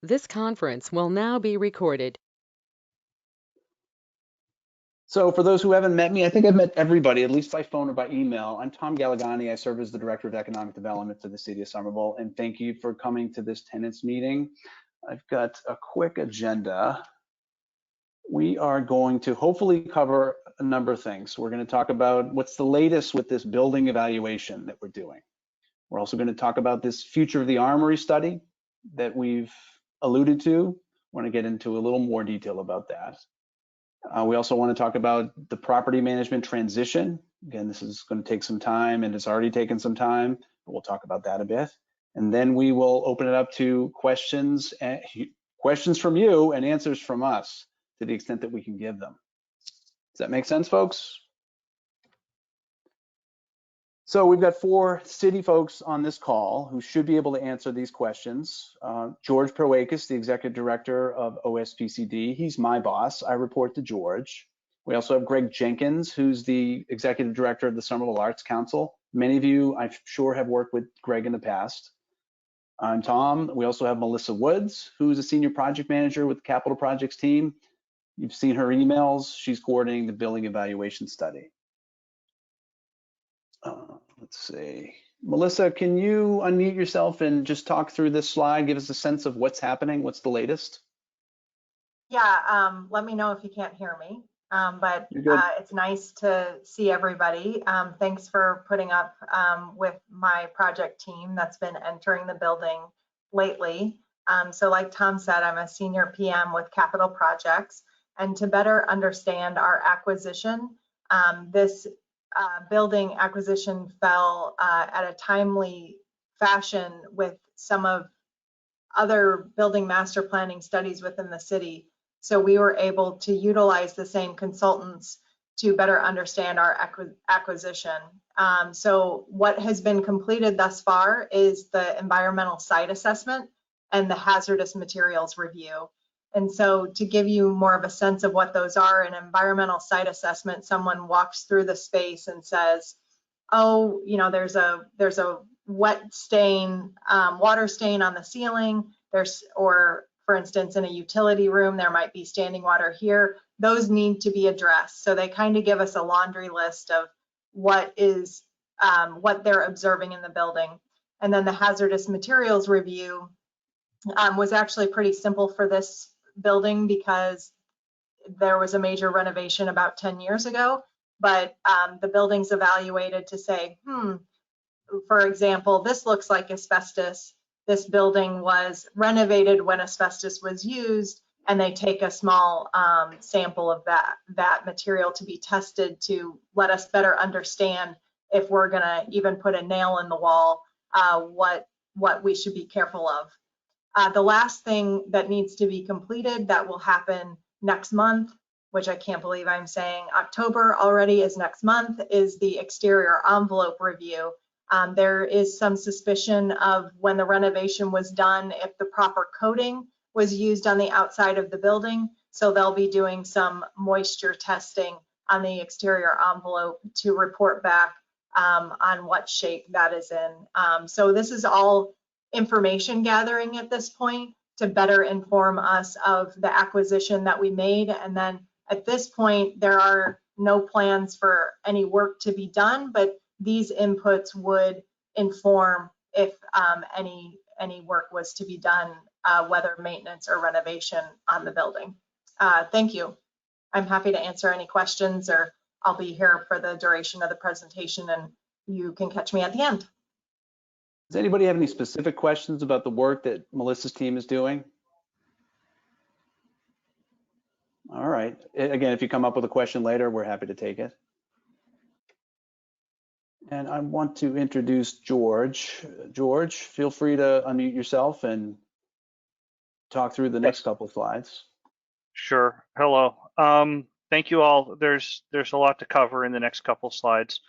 This conference will now be recorded. So for those who haven't met me, I think I've met everybody, at least by phone or by email. I'm Tom Galligani. I serve as the Director of Economic Development for the City of Somerville, and thank you for coming to this tenants meeting. I've got a quick agenda. We are going to hopefully cover a number of things. We're going to talk about what's the latest with this building evaluation that we're doing. We're also going to talk about this future of the Armory study that we've alluded to. I want to get into a little more detail about that. We also want to talk about the property management transition. Again, this is going to take some time, and it's already taken some time, but we'll talk about that a bit. And then we will open it up to questions from you and answers from us to the extent that we can give them. Does that make sense, folks? So we've got 4 city folks on this call who should be able to answer these questions. George Perwakis, the Executive Director of OSPCD. He's my boss. I report to George. We also have Greg Jenkins, who's the Executive Director of the Somerville Arts Council. Many of you, I'm sure, have worked with Greg in the past. I'm Tom. We also have Melissa Woods, who's a Senior Project Manager with the Capital Projects team. You've seen her emails. She's coordinating the building evaluation study. Let's see. Melissa, can you unmute yourself and just talk through this slide? Give us a sense of what's happening. What's the latest? Yeah, let me know if you can't hear me. But it's nice to see everybody. Thanks for putting up with my project team that's been entering the building lately. So like Tom said, I'm a senior PM with Capital Projects. And to better understand our acquisition, this building acquisition fell at a timely fashion with some of other building master planning studies within the city. So we were able to utilize the same consultants to better understand our acquisition. So what has been completed thus far is the environmental site assessment and the hazardous materials review. And so to give you more of a sense of what those are, an environmental site assessment, someone walks through the space and says, oh, you know, there's a wet stain, water stain on the ceiling. Or for instance, in a utility room, there might be standing water here. Those need to be addressed. So they kind of give us a laundry list of what they're observing in the building. And then the hazardous materials review was actually pretty simple for this building because there was a major renovation about 10 years ago, but the building's evaluated to say, for example, this looks like asbestos. This building was renovated when asbestos was used, and they take a small sample of that material to be tested to let us better understand if we're gonna even put a nail in the wall, what we should be careful of. The last thing that needs to be completed that will happen next month, which I can't believe I'm saying October already is next month, is the exterior envelope review. There is some suspicion of when the renovation was done, if the proper coating was used on the outside of the building. So they'll be doing some moisture testing on the exterior envelope to report back on what shape that is in. So this is all information gathering at this point to better inform us of the acquisition that we made. And then at this point, there are no plans for any work to be done, but these inputs would inform if any work was to be done, whether maintenance or renovation on the building. Thank you. I'm happy to answer any questions, or I'll be here for the duration of the presentation and you can catch me at the end. Does anybody have any specific questions about the work that Melissa's team is doing? All right. Again, if you come up with a question later, we're happy to take it. And I want to introduce George. George, feel free to unmute yourself and talk through the next couple of slides. Sure. Hello. Thank you all. There's a lot to cover in the next couple of slides.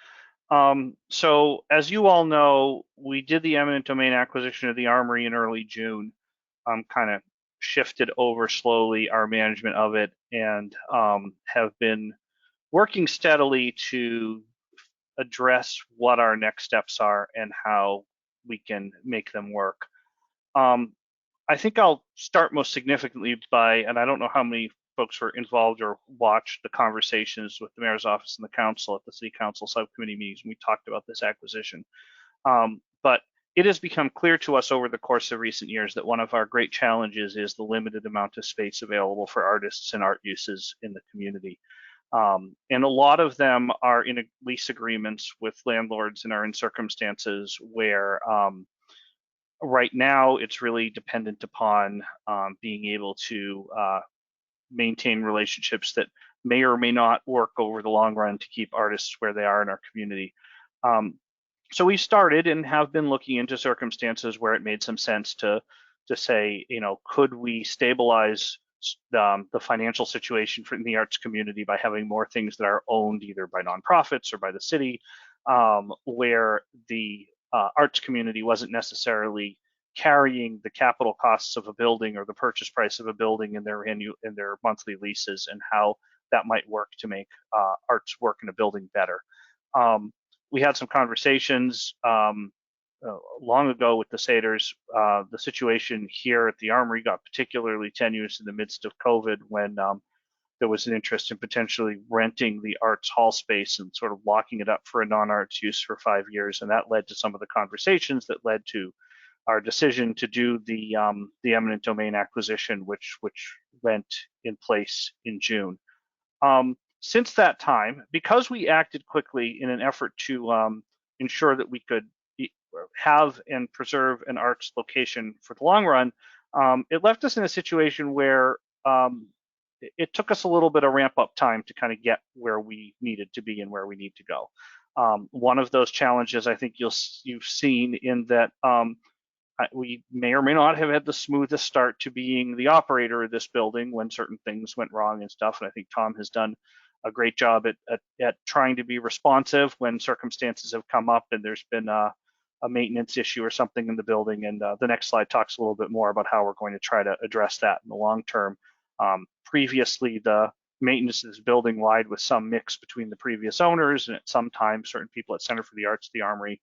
So as you all know, we did the eminent domain acquisition of the Armory in early June. Kind of shifted over slowly our management of it, and have been working steadily to address what our next steps are and how we can make them work. I think I'll start most significantly by, and I don't know how many folks were involved or watched the conversations with the mayor's office and the council at the city council subcommittee meetings when we talked about this acquisition. But it has become clear to us over the course of recent years that one of our great challenges is the limited amount of space available for artists and art uses in the community. And a lot of them are in lease agreements with landlords and are in circumstances where right now it's really dependent upon being able to maintain relationships that may or may not work over the long run to keep artists where they are in our community. So we started and have been looking into circumstances where it made some sense to say, could we stabilize the financial situation in the arts community by having more things that are owned either by nonprofits or by the city, where the arts community wasn't necessarily carrying the capital costs of a building or the purchase price of a building in their monthly leases, and how that might work to make arts work in a building better. We had some conversations long ago with the Saders. The situation here at the Armory got particularly tenuous in the midst of COVID when there was an interest in potentially renting the arts hall space and sort of locking it up for a non-arts use for 5 years. And that led to some of the conversations that led to our decision to do the eminent domain acquisition, which went in place in June. Since that time, because we acted quickly in an effort to ensure that we could have and preserve an arts location for the long run, it left us in a situation where it took us a little bit of ramp up time to kind of get where we needed to be and where we need to go. One of those challenges I think you've seen in that we may or may not have had the smoothest start to being the operator of this building when certain things went wrong and stuff. And I think Tom has done a great job at trying to be responsive when circumstances have come up and there's been a maintenance issue or something in the building. And the next slide talks a little bit more about how we're going to try to address that in the long term. Previously, the maintenance of this building lied with some mix between the previous owners, and at some time, certain people at Center for the Arts, the Armory,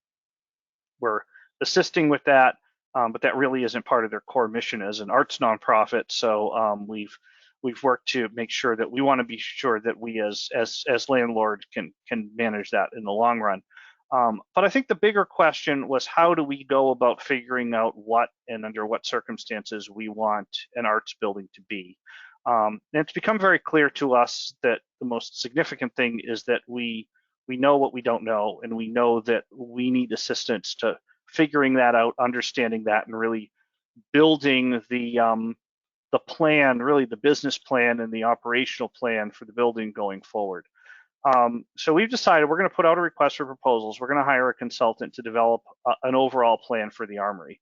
were assisting with that. But that really isn't part of their core mission as an arts nonprofit. So we've worked to make sure that we want to be sure that we as landlord can manage that in the long run. But I think the bigger question was, how do we go about figuring out what and under what circumstances we want an arts building to be? And it's become very clear to us that the most significant thing is that we know what we don't know, and we know that we need assistance to figuring that out, understanding that, and really building the plan, really the business plan and the operational plan for the building going forward. So we've decided we're going to put out a request for proposals. We're going to hire a consultant to develop an overall plan for the Armory,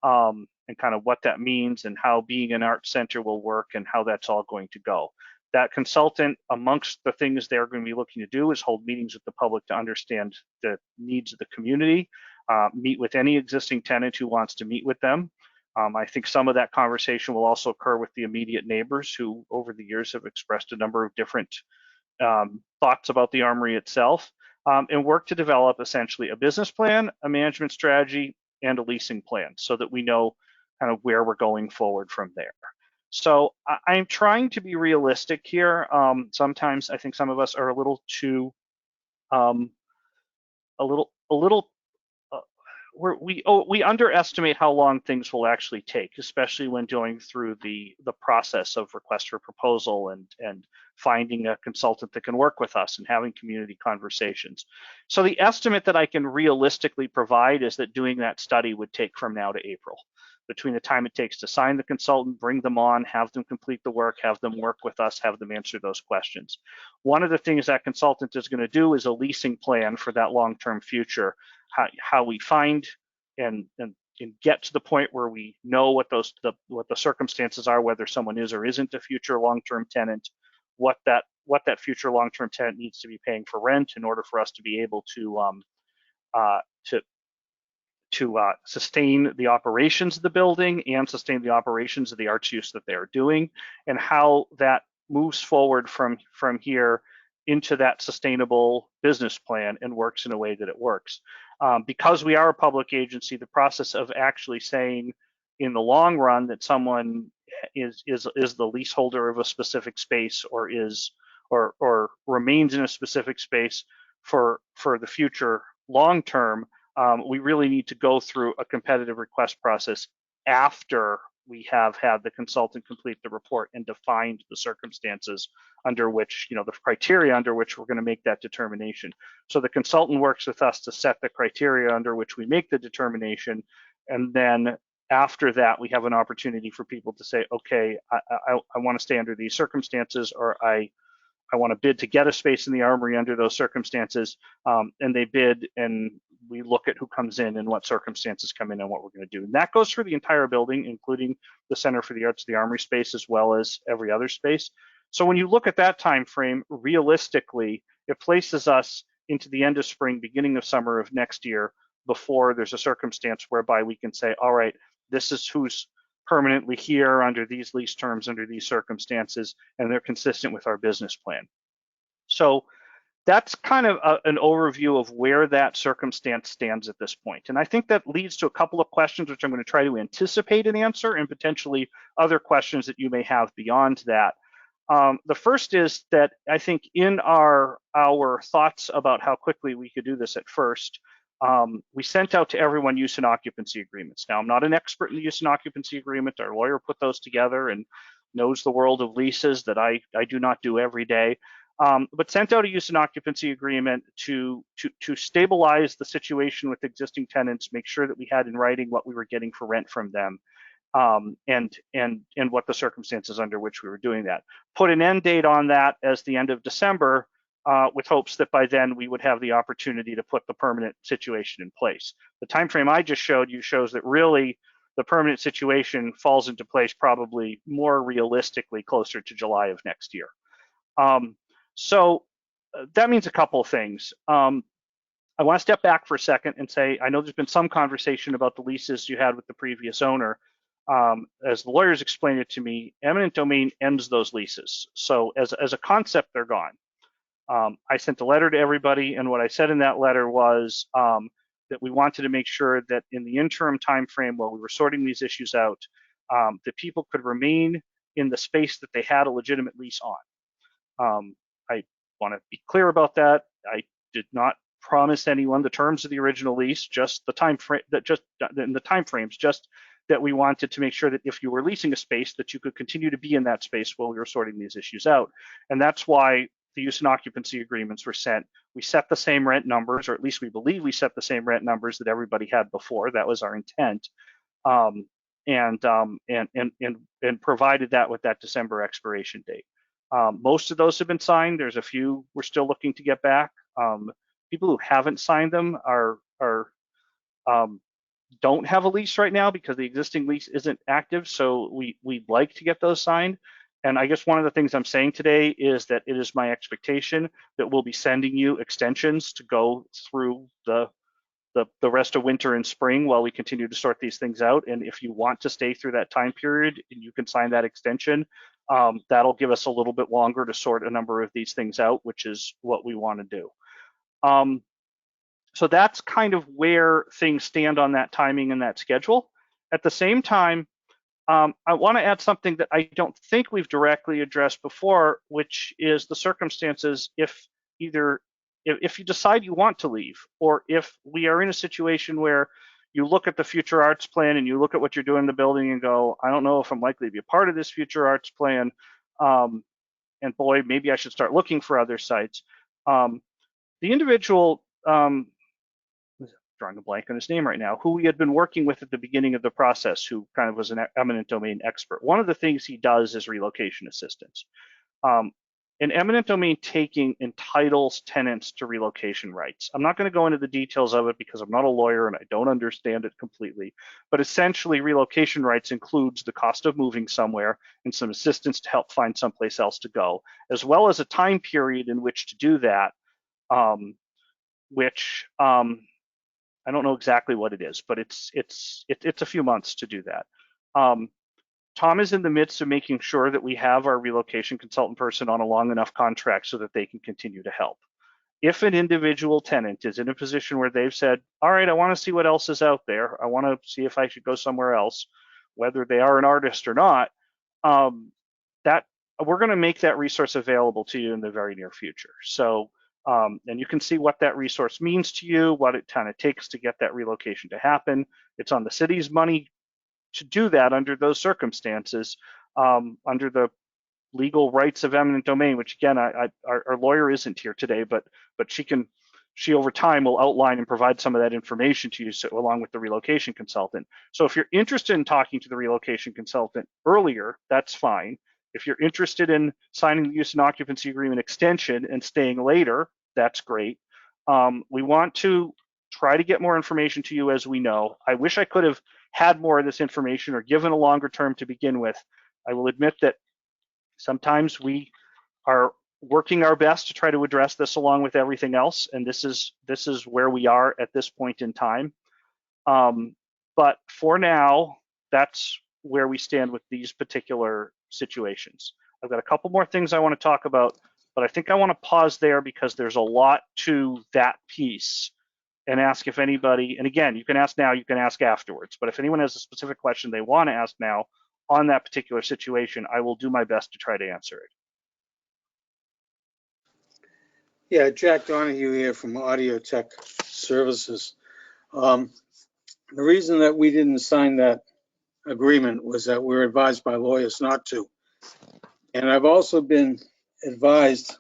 and kind of what that means and how being an art center will work and how that's all going to go. That consultant, amongst the things they're going to be looking to do, is hold meetings with the public to understand the needs of the community, meet with any existing tenant who wants to meet with them. I think some of that conversation will also occur with the immediate neighbors who over the years have expressed a number of different thoughts about the Armory itself, and work to develop essentially a business plan, a management strategy, and a leasing plan so that we know kind of where we're going forward from there. So I'm trying to be realistic here. Sometimes I think some of us are a little too, we underestimate how long things will actually take, especially when going through the process of request for proposal and finding a consultant that can work with us and having community conversations. So the estimate that I can realistically provide is that doing that study would take from now to April. Between the time it takes to sign the consultant, bring them on, have them complete the work, have them work with us, have them answer those questions. One of the things that consultant is going to do is a leasing plan for that long-term future, how we find and get to the point where we know what the circumstances are, whether someone is or isn't a future long-term tenant, what that future long-term tenant needs to be paying for rent in order for us to be able to sustain the operations of the building and sustain the operations of the arts use that they are doing, and how that moves forward from here into that sustainable business plan and works in a way that it works. Because we are a public agency, the process of actually saying in the long run that someone is the leaseholder of a specific space or remains in a specific space for the future long term, we really need to go through a competitive request process after we have had the consultant complete the report and defined the circumstances under which, the criteria under which we're going to make that determination. So the consultant works with us to set the criteria under which we make the determination, and then after that, we have an opportunity for people to say, okay, I want to stay under these circumstances, or I want to bid to get a space in the Armory under those circumstances, and they bid, and we look at who comes in and what circumstances come in and what we're going to do. And that goes for the entire building, including the Center for the Arts, the Armory space, as well as every other space. So when you look at that time frame, realistically, it places us into the end of spring, beginning of summer of next year, before there's a circumstance whereby we can say, all right, this is who's permanently here under these lease terms, under these circumstances, and they're consistent with our business plan. So that's kind of an overview of where that circumstance stands at this point. And I think that leads to a couple of questions which I'm going to try to anticipate and answer, and potentially other questions that you may have beyond that. The first is that I think in our thoughts about how quickly we could do this at first, we sent out to everyone use and occupancy agreements. Now, I'm not an expert in the use and occupancy agreement. Our lawyer put those together and knows the world of leases that I do not do every day. But sent out a use and occupancy agreement to stabilize the situation with existing tenants, make sure that we had in writing what we were getting for rent from them, and what the circumstances under which we were doing that. Put an end date on that as the end of December, with hopes that by then we would have the opportunity to put the permanent situation in place. The time frame I just showed you shows that really the permanent situation falls into place probably more realistically closer to July of next year. So that means a couple of things. I want to step back for a second and say, I know there's been some conversation about the leases you had with the previous owner. As the lawyers explained it to me, eminent domain ends those leases. So as a concept, they're gone. I sent a letter to everybody, and what I said in that letter was that we wanted to make sure that in the interim time frame while we were sorting these issues out, that people could remain in the space that they had a legitimate lease on. I want to be clear about that. I did not promise anyone the terms of the original lease, just the time frame, just that we wanted to make sure that if you were leasing a space, that you could continue to be in that space while we were sorting these issues out. And that's why the use and occupancy agreements were sent. We set the same rent numbers, or at least we believe we set the same rent numbers that everybody had before. That was our intent, and provided that with that December expiration date. Most of those have been signed. There's a few we're still looking to get back. People who haven't signed them don't have a lease right now because the existing lease isn't active. So we'd like to get those signed. And I guess one of the things I'm saying today is that it is my expectation that we'll be sending you extensions to go through the rest of winter and spring while we continue to sort these things out. And if you want to stay through that time period and you can sign that extension, that'll give us a little bit longer to sort a number of these things out, which is what we want to do. So that's kind of where things stand on that timing and that schedule. At the same time, I want to add something that I don't think we've directly addressed before, which is the circumstances if you decide you want to leave, or if we are in a situation where you look at the future arts plan and you look at what you're doing in the building and go, I don't know if I'm likely to be a part of this future arts plan, and boy, maybe I should start looking for other sites. The individual, drawing a blank on his name right now, who we had been working with at the beginning of the process, who kind of was an eminent domain expert. One of the things he does is relocation assistance. An eminent domain taking entitles tenants to relocation rights. I'm not going to go into the details of it because I'm not a lawyer and I don't understand it completely, but essentially relocation rights includes the cost of moving somewhere and some assistance to help find someplace else to go, as well as a time period in which to do that, which I don't know exactly what it is, but it's a few months to do that. Tom is in the midst of making sure that we have our relocation consultant person on a long enough contract so that they can continue to help. If an individual tenant is in a position where they've said, all right, I want to see what else is out there, I want to see if I should go somewhere else, whether they are an artist or not, that we're going to make that resource available to you in the very near future. So, and you can see what that resource means to you, what it kind of takes to get that relocation to happen. It's on the city's money to do that under those circumstances, under the legal rights of eminent domain, which again, our lawyer isn't here today, but she over time will outline and provide some of that information to you, so, along with the relocation consultant. So if you're interested in talking to the relocation consultant earlier, that's fine. If you're interested in signing the use and occupancy agreement extension and staying later, that's great. We want to try to get more information to you as we know. I wish I could have had more of this information or given a longer term to begin with. I will admit that sometimes we are working our best to try to address this along with everything else, and this is where we are at this point in time. But for now, that's where we stand with these particular situations. I've got a couple more things I want to talk about, but I think I want to pause there because there's a lot to that piece, and ask if anybody, and again, you can ask now, you can ask afterwards, but if anyone has a specific question they want to ask now on that particular situation, I will do my best to try to answer it. Yeah, Jack Donahue here from Audio Tech Services. The reason that we didn't sign that agreement was that we were advised by lawyers not to. And I've also been advised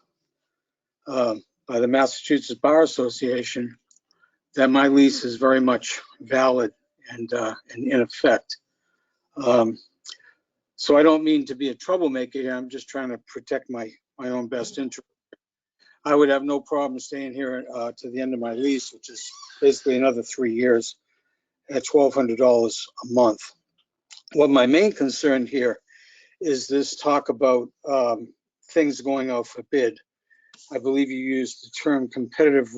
by the Massachusetts Bar Association that my lease is very much valid and in effect. So I don't mean to be a troublemaker here. I'm just trying to protect my own best interest. I would have no problem staying here to the end of my lease, which is basically another 3 years at $1,200 a month. What my main concern here is this talk about things going out for bid. I believe you used the term competitive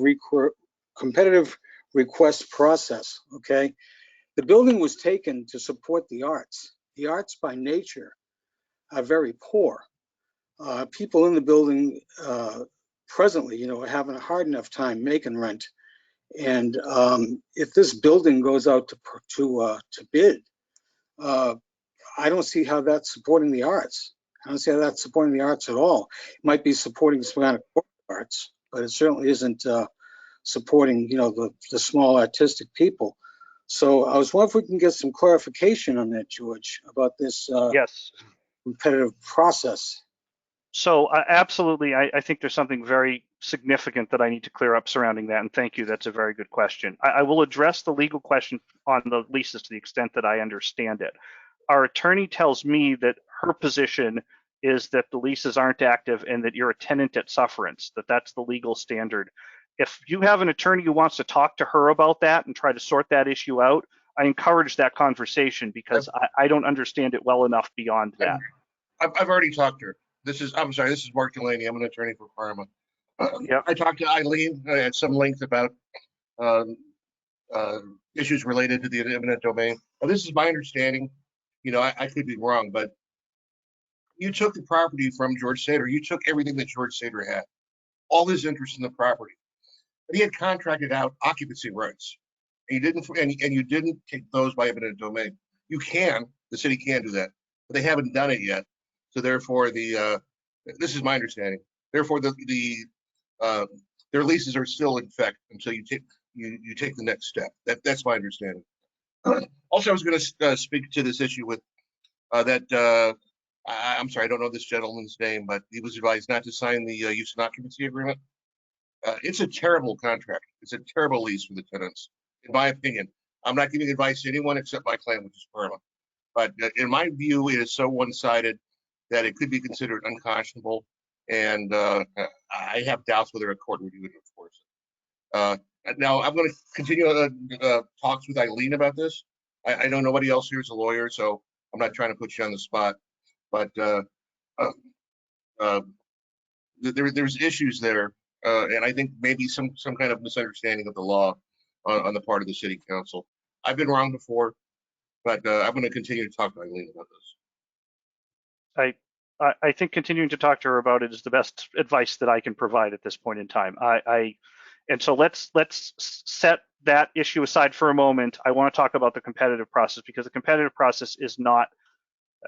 request process, okay? The building was taken to support the arts. The arts by nature are very poor. People in the building presently, are having a hard enough time making rent. And if this building goes out to bid, I don't see how that's supporting the arts. I don't see how that's supporting the arts at all. It might be supporting some kind of corporate arts, but it certainly isn't supporting, the small artistic people. So I was wondering if we can get some clarification on that, George, about this Yes. competitive process. So absolutely, I think there's something very significant that I need to clear up surrounding that, and thank you, that's a very good question. I will address the legal question on the leases to the extent that I understand it. Our attorney tells me that her position is that the leases aren't active and that you're a tenant at sufferance, that's the legal standard. If you have an attorney who wants to talk to her about that and try to sort that issue out, I encourage that conversation because I don't understand it well enough beyond that. I've already talked to her. I'm sorry, this is Mark Delaney. I'm an attorney for Parma. Yep. I talked to Eileen at some length about issues related to the eminent domain. Now, this is my understanding. I could be wrong, but you took the property from George Sater. You took everything that George Sater had, all his interest in the property. But he had contracted out occupancy rights. And you didn't take those by eminent domain. The city can do that, but they haven't done it yet. So therefore, this is my understanding. Therefore, their leases are still in effect until you take the next step. That's my understanding. Also, I was going to speak to this issue with I'm sorry, I don't know this gentleman's name, but he was advised not to sign the use and occupancy agreement. It's a terrible contract. It's a terrible lease for the tenants, in my opinion. I'm not giving advice to anyone except my client, which is Parma. But in my view, it is so one-sided that it could be considered unconscionable, and I have doubts whether a court would even enforce it. Now, I'm going to continue talks with Eileen about this. I know nobody else here is a lawyer, so I'm not trying to put you on the spot, but there's issues there, and I think maybe some kind of misunderstanding of the law on the part of the city council. I've been wrong before, but I'm going to continue to talk to Eileen about this. I think continuing to talk to her about it is the best advice that I can provide at this point in time. And so let's set that issue aside for a moment, I want to talk about the competitive process, because the competitive process is not,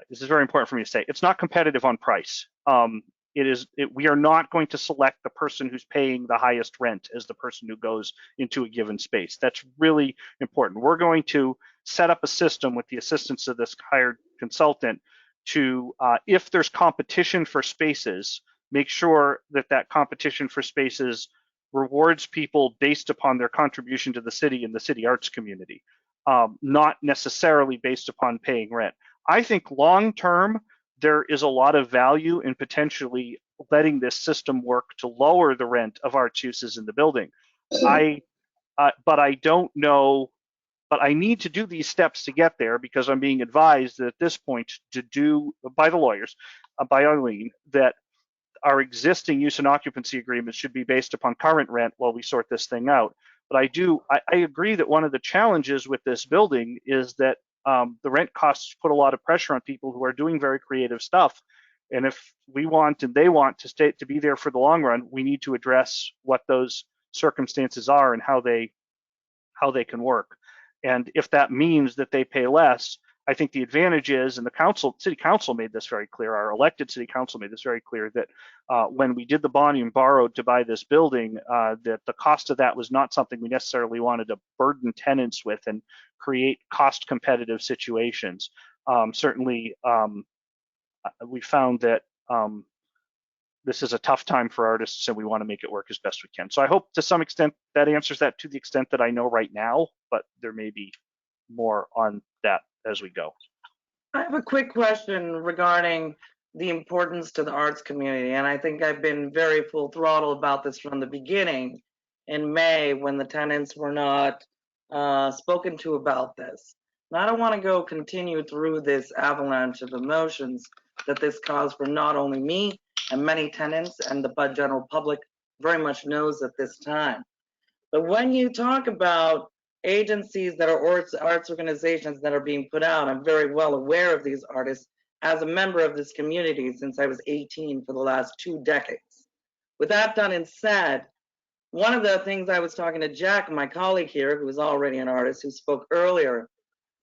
this is very important for me to say, it's not competitive on price. We are not going to select the person who's paying the highest rent as the person who goes into a given space. That's really important. We're going to set up a system with the assistance of this hired consultant to, if there's competition for spaces, make sure that that competition for spaces rewards people based upon their contribution to the city and the city arts community, not necessarily based upon paying rent. I think long term, there is a lot of value in potentially letting this system work to lower the rent of arts uses in the building. But I don't know, but I need to do these steps to get there, because I'm being advised that at this point to do by the lawyers, by Eileen, that our existing use and occupancy agreements should be based upon current rent while we sort this thing out. But I agree that one of the challenges with this building is that the rent costs put a lot of pressure on people who are doing very creative stuff. And if we want and they want to be there for the long run, we need to address what those circumstances are and how they can work. And if that means that they pay less, I think the advantage is, and the city council made this very clear, our elected city council made this very clear, that when we did the bonding and borrowed to buy this building, that the cost of that was not something we necessarily wanted to burden tenants with and create cost competitive situations. Certainly, we found that this is a tough time for artists, and we want to make it work as best we can. So I hope to some extent that answers that, to the extent that I know right now, but there may be more on that as we go. I have a quick question regarding the importance to the arts community, and I think I've been very full throttle about this from the beginning in May, when the tenants were not spoken to about this. And I don't want to continue through this avalanche of emotions that this caused for not only me and many tenants, and the general public very much knows at this time. But when you talk about agencies that are arts organizations that are being put out, I'm very well aware of these artists as a member of this community since I was 18 for the last 2 decades. With that done and said, one of the things I was talking to Jack, my colleague here, who is already an artist, who spoke earlier,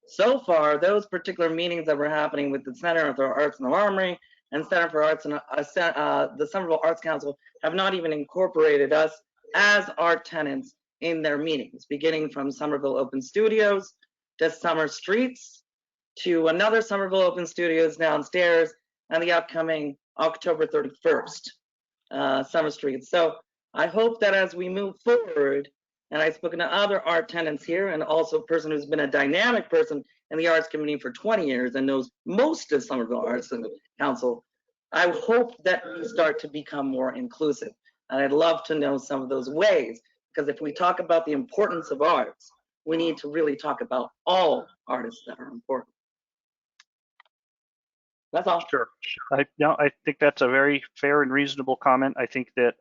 so far, those particular meetings that were happening with the Center for Arts and the Armory and Center for Arts and the Somerville Arts Council have not even incorporated us as art tenants in their meetings, beginning from Somerville Open Studios to Summer Streets to another Somerville Open Studios downstairs, and the upcoming October 31st Summer Streets. So I hope that as we move forward, and I've spoken to other art tenants here, and also a person who's been a dynamic person in the arts community for 20 years and knows most of Somerville Arts Council, I hope that we start to become more inclusive. And I'd love to know some of those ways, because if we talk about the importance of arts, we need to really talk about all artists that are important. That's all. Sure. I think that's a very fair and reasonable comment. I think that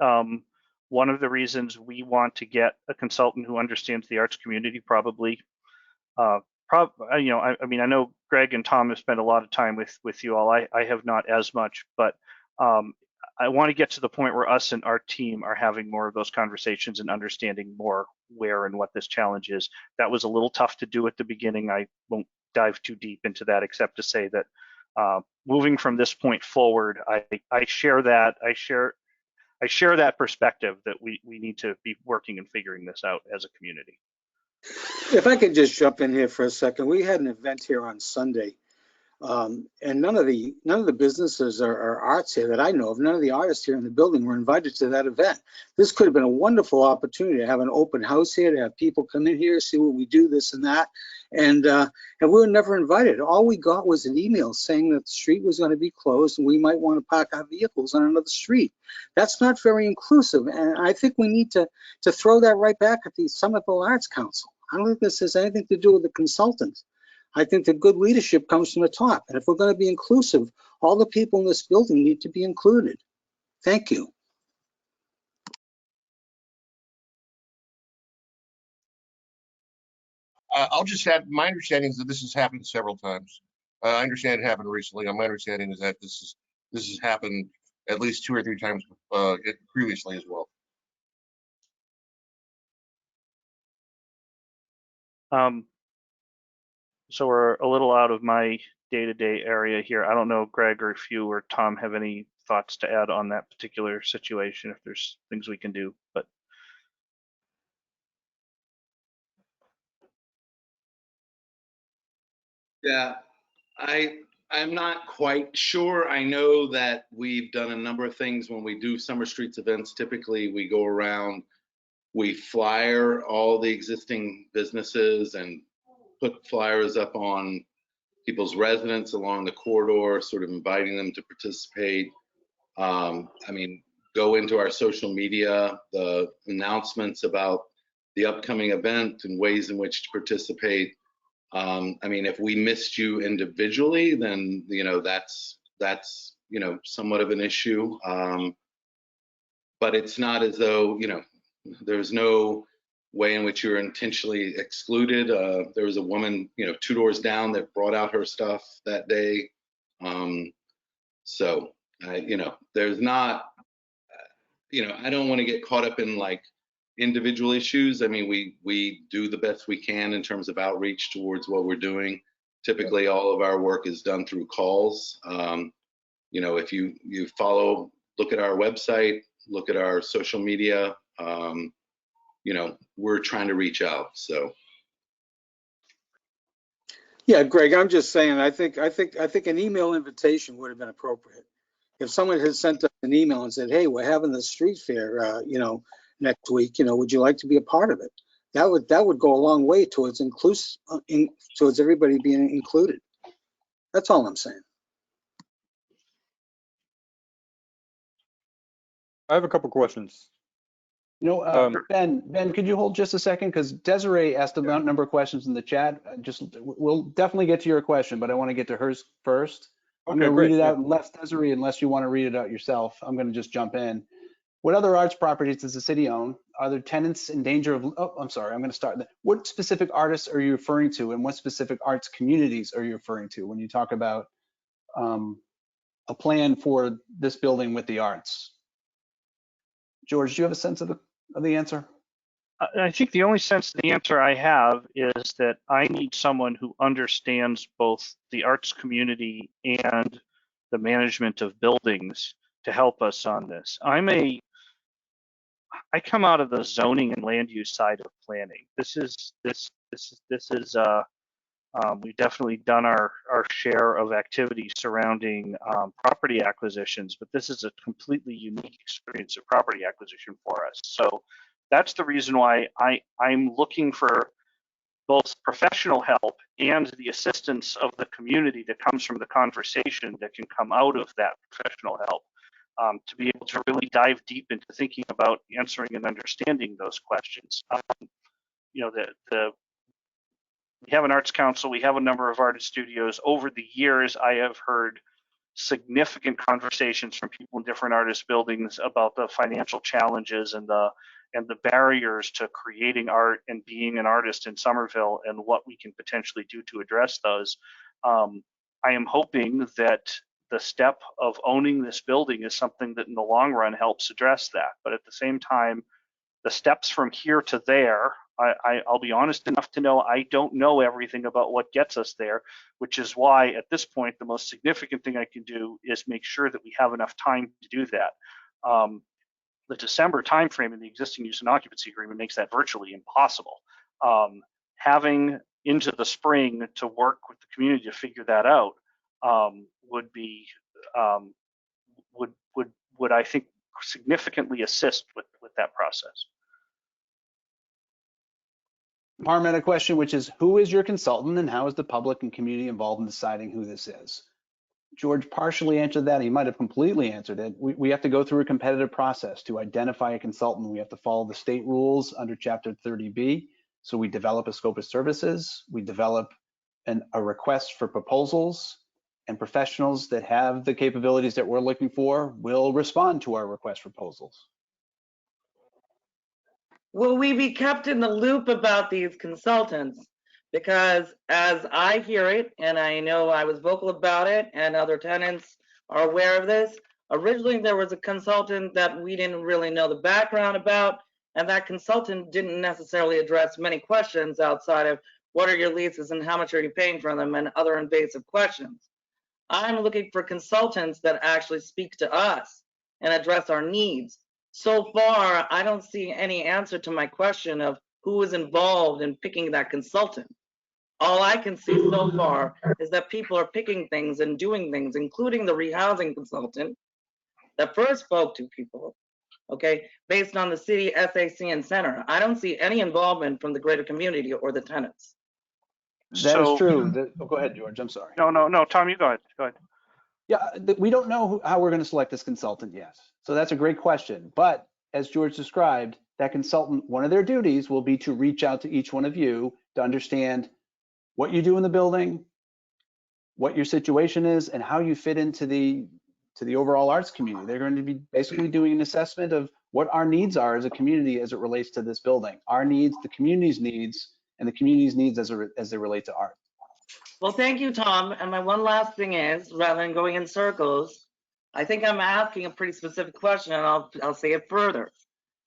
one of the reasons we want to get a consultant who understands the arts community, probably, I mean, I know Greg and Tom have spent a lot of time with you all. I have not as much, but I want to get to the point where us and our team are having more of those conversations and understanding more where and what this challenge is. That was a little tough to do at the beginning. I won't dive too deep into that, except to say that moving from this point forward, I share that. I share that perspective that we need to be working and figuring this out as a community. If I could just jump in here for a second, we had an event here on Sunday, and none of the businesses or arts here that I know of, none of the artists here in the building were invited to that event. This could have been a wonderful opportunity to have an open house here, to have people come in here, see what we do, this and that, and we were never invited. All we got was an email saying that the street was going to be closed and we might want to park our vehicles on another street. That's not very inclusive, and I think we need to throw that right back at the Somerville Arts Council. I don't think this has anything to do with the consultants. I think that good leadership comes from the top. And if we're going to be inclusive, all the people in this building need to be included. Thank you. I'll just add, my understanding is that this has happened several times. I understand it happened recently. My understanding is that this has happened at least 2 or 3 times previously as well. So we're a little out of my day-to-day area here. I don't know, Greg, or if you or Tom have any thoughts to add on that particular situation, if there's things we can do, but. Yeah, I'm not quite sure. I know that we've done a number of things when we do Summer Streets events. Typically, we go around, we flyer all the existing businesses and put flyers up on people's residents along the corridor, sort of inviting them to participate. I mean, go into our social media, the announcements about the upcoming event and ways in which to participate. I mean, if we missed you individually, then, you know, that's, you know, somewhat of an issue. But it's not as though, you know, there's no way in which you're intentionally excluded. There was a woman, you know, 2 doors down that brought out her stuff that day. So, you know, there's not, you know, I don't want to get caught up in like individual issues. I mean, we do the best we can in terms of outreach towards what we're doing. Typically, all of our work is done through calls. You know, if you follow, look at our website, look at our social media, you know, we're trying to reach out. So. Yeah, Greg, I'm just saying, I think an email invitation would have been appropriate. If someone had sent us an email and said, hey, we're having the street fair, you know, next week, you know, would you like to be a part of it? That would go a long way towards towards everybody being included. That's all I'm saying. I have a couple questions. You know, Ben, could you hold just a second? Because Desiree asked a number of questions in the chat. We'll definitely get to your question, but I want to get to hers first. I'm going to read it out, unless Desiree, unless you want to read it out yourself. I'm going to just jump in. What other arts properties does the city own? Are there tenants in danger of, oh, I'm sorry, I'm going to start. What specific artists are you referring to, and what specific arts communities are you referring to when you talk about a plan for this building with the arts? George, do you have a sense of the answer? I think the only sense of the answer I have is that I need someone who understands both the arts community and the management of buildings to help us on this. I come out of the zoning and land use side of planning. We've definitely done our share of activities surrounding property acquisitions, but this is a completely unique experience of property acquisition for us. So that's the reason why I'm looking for both professional help and the assistance of the community that comes from the conversation that can come out of that professional help, to be able to really dive deep into thinking about answering and understanding those questions. You know, we have an arts council, we have a number of artist studios. Over the years, I have heard significant conversations from people in different artist buildings about the financial challenges and the barriers to creating art and being an artist in Somerville, and what we can potentially do to address those. I am hoping that the step of owning this building is something that in the long run helps address that. But at the same time, the steps from here to there, I'll be honest enough to know I don't know everything about what gets us there, which is why at this point, the most significant thing I can do is make sure that we have enough time to do that. The December timeframe in the existing use and occupancy agreement makes that virtually impossible. Having into the spring to work with the community to figure that out would be would I think significantly assist with that process. Harm had a question, which is, who is your consultant and how is the public and community involved in deciding who this is? George partially answered that. He might have completely answered it. We have to go through a competitive process to identify a consultant. We have to follow the state rules under Chapter 30B. So we develop a scope of services. We develop a request for proposals, and professionals that have the capabilities that we're looking for will respond to our request for proposals. Will we be kept in the loop about these consultants? Because as I hear it, and I know I was vocal about it, and other tenants are aware of this, originally there was a consultant that we didn't really know the background about, and that consultant didn't necessarily address many questions outside of what are your leases and how much are you paying for them, and other invasive questions. I'm looking for consultants that actually speak to us and address our needs. So far, I don't see any answer to my question of who is involved in picking that consultant. All I can see so far is that people are picking things and doing things, including the rehousing consultant that first spoke to people, okay, based on the city, SAC, and center. I don't see any involvement from the greater community or the tenants. That is So, true. Oh, go ahead, George. I'm sorry. no, Tom, you go ahead. Go ahead. Yeah, we don't know how we're going to select this consultant yet. So that's a great question. But as George described, that consultant, one of their duties will be to reach out to each one of you to understand what you do in the building, what your situation is, and how you fit into the overall arts community. They're going to be basically doing an assessment of what our needs are as a community as it relates to this building. Our needs, the community's needs, and the community's needs as they relate to art. Well, thank you, Tom. And my one last thing is, rather than going in circles, I think I'm asking a pretty specific question, and I'll say it further.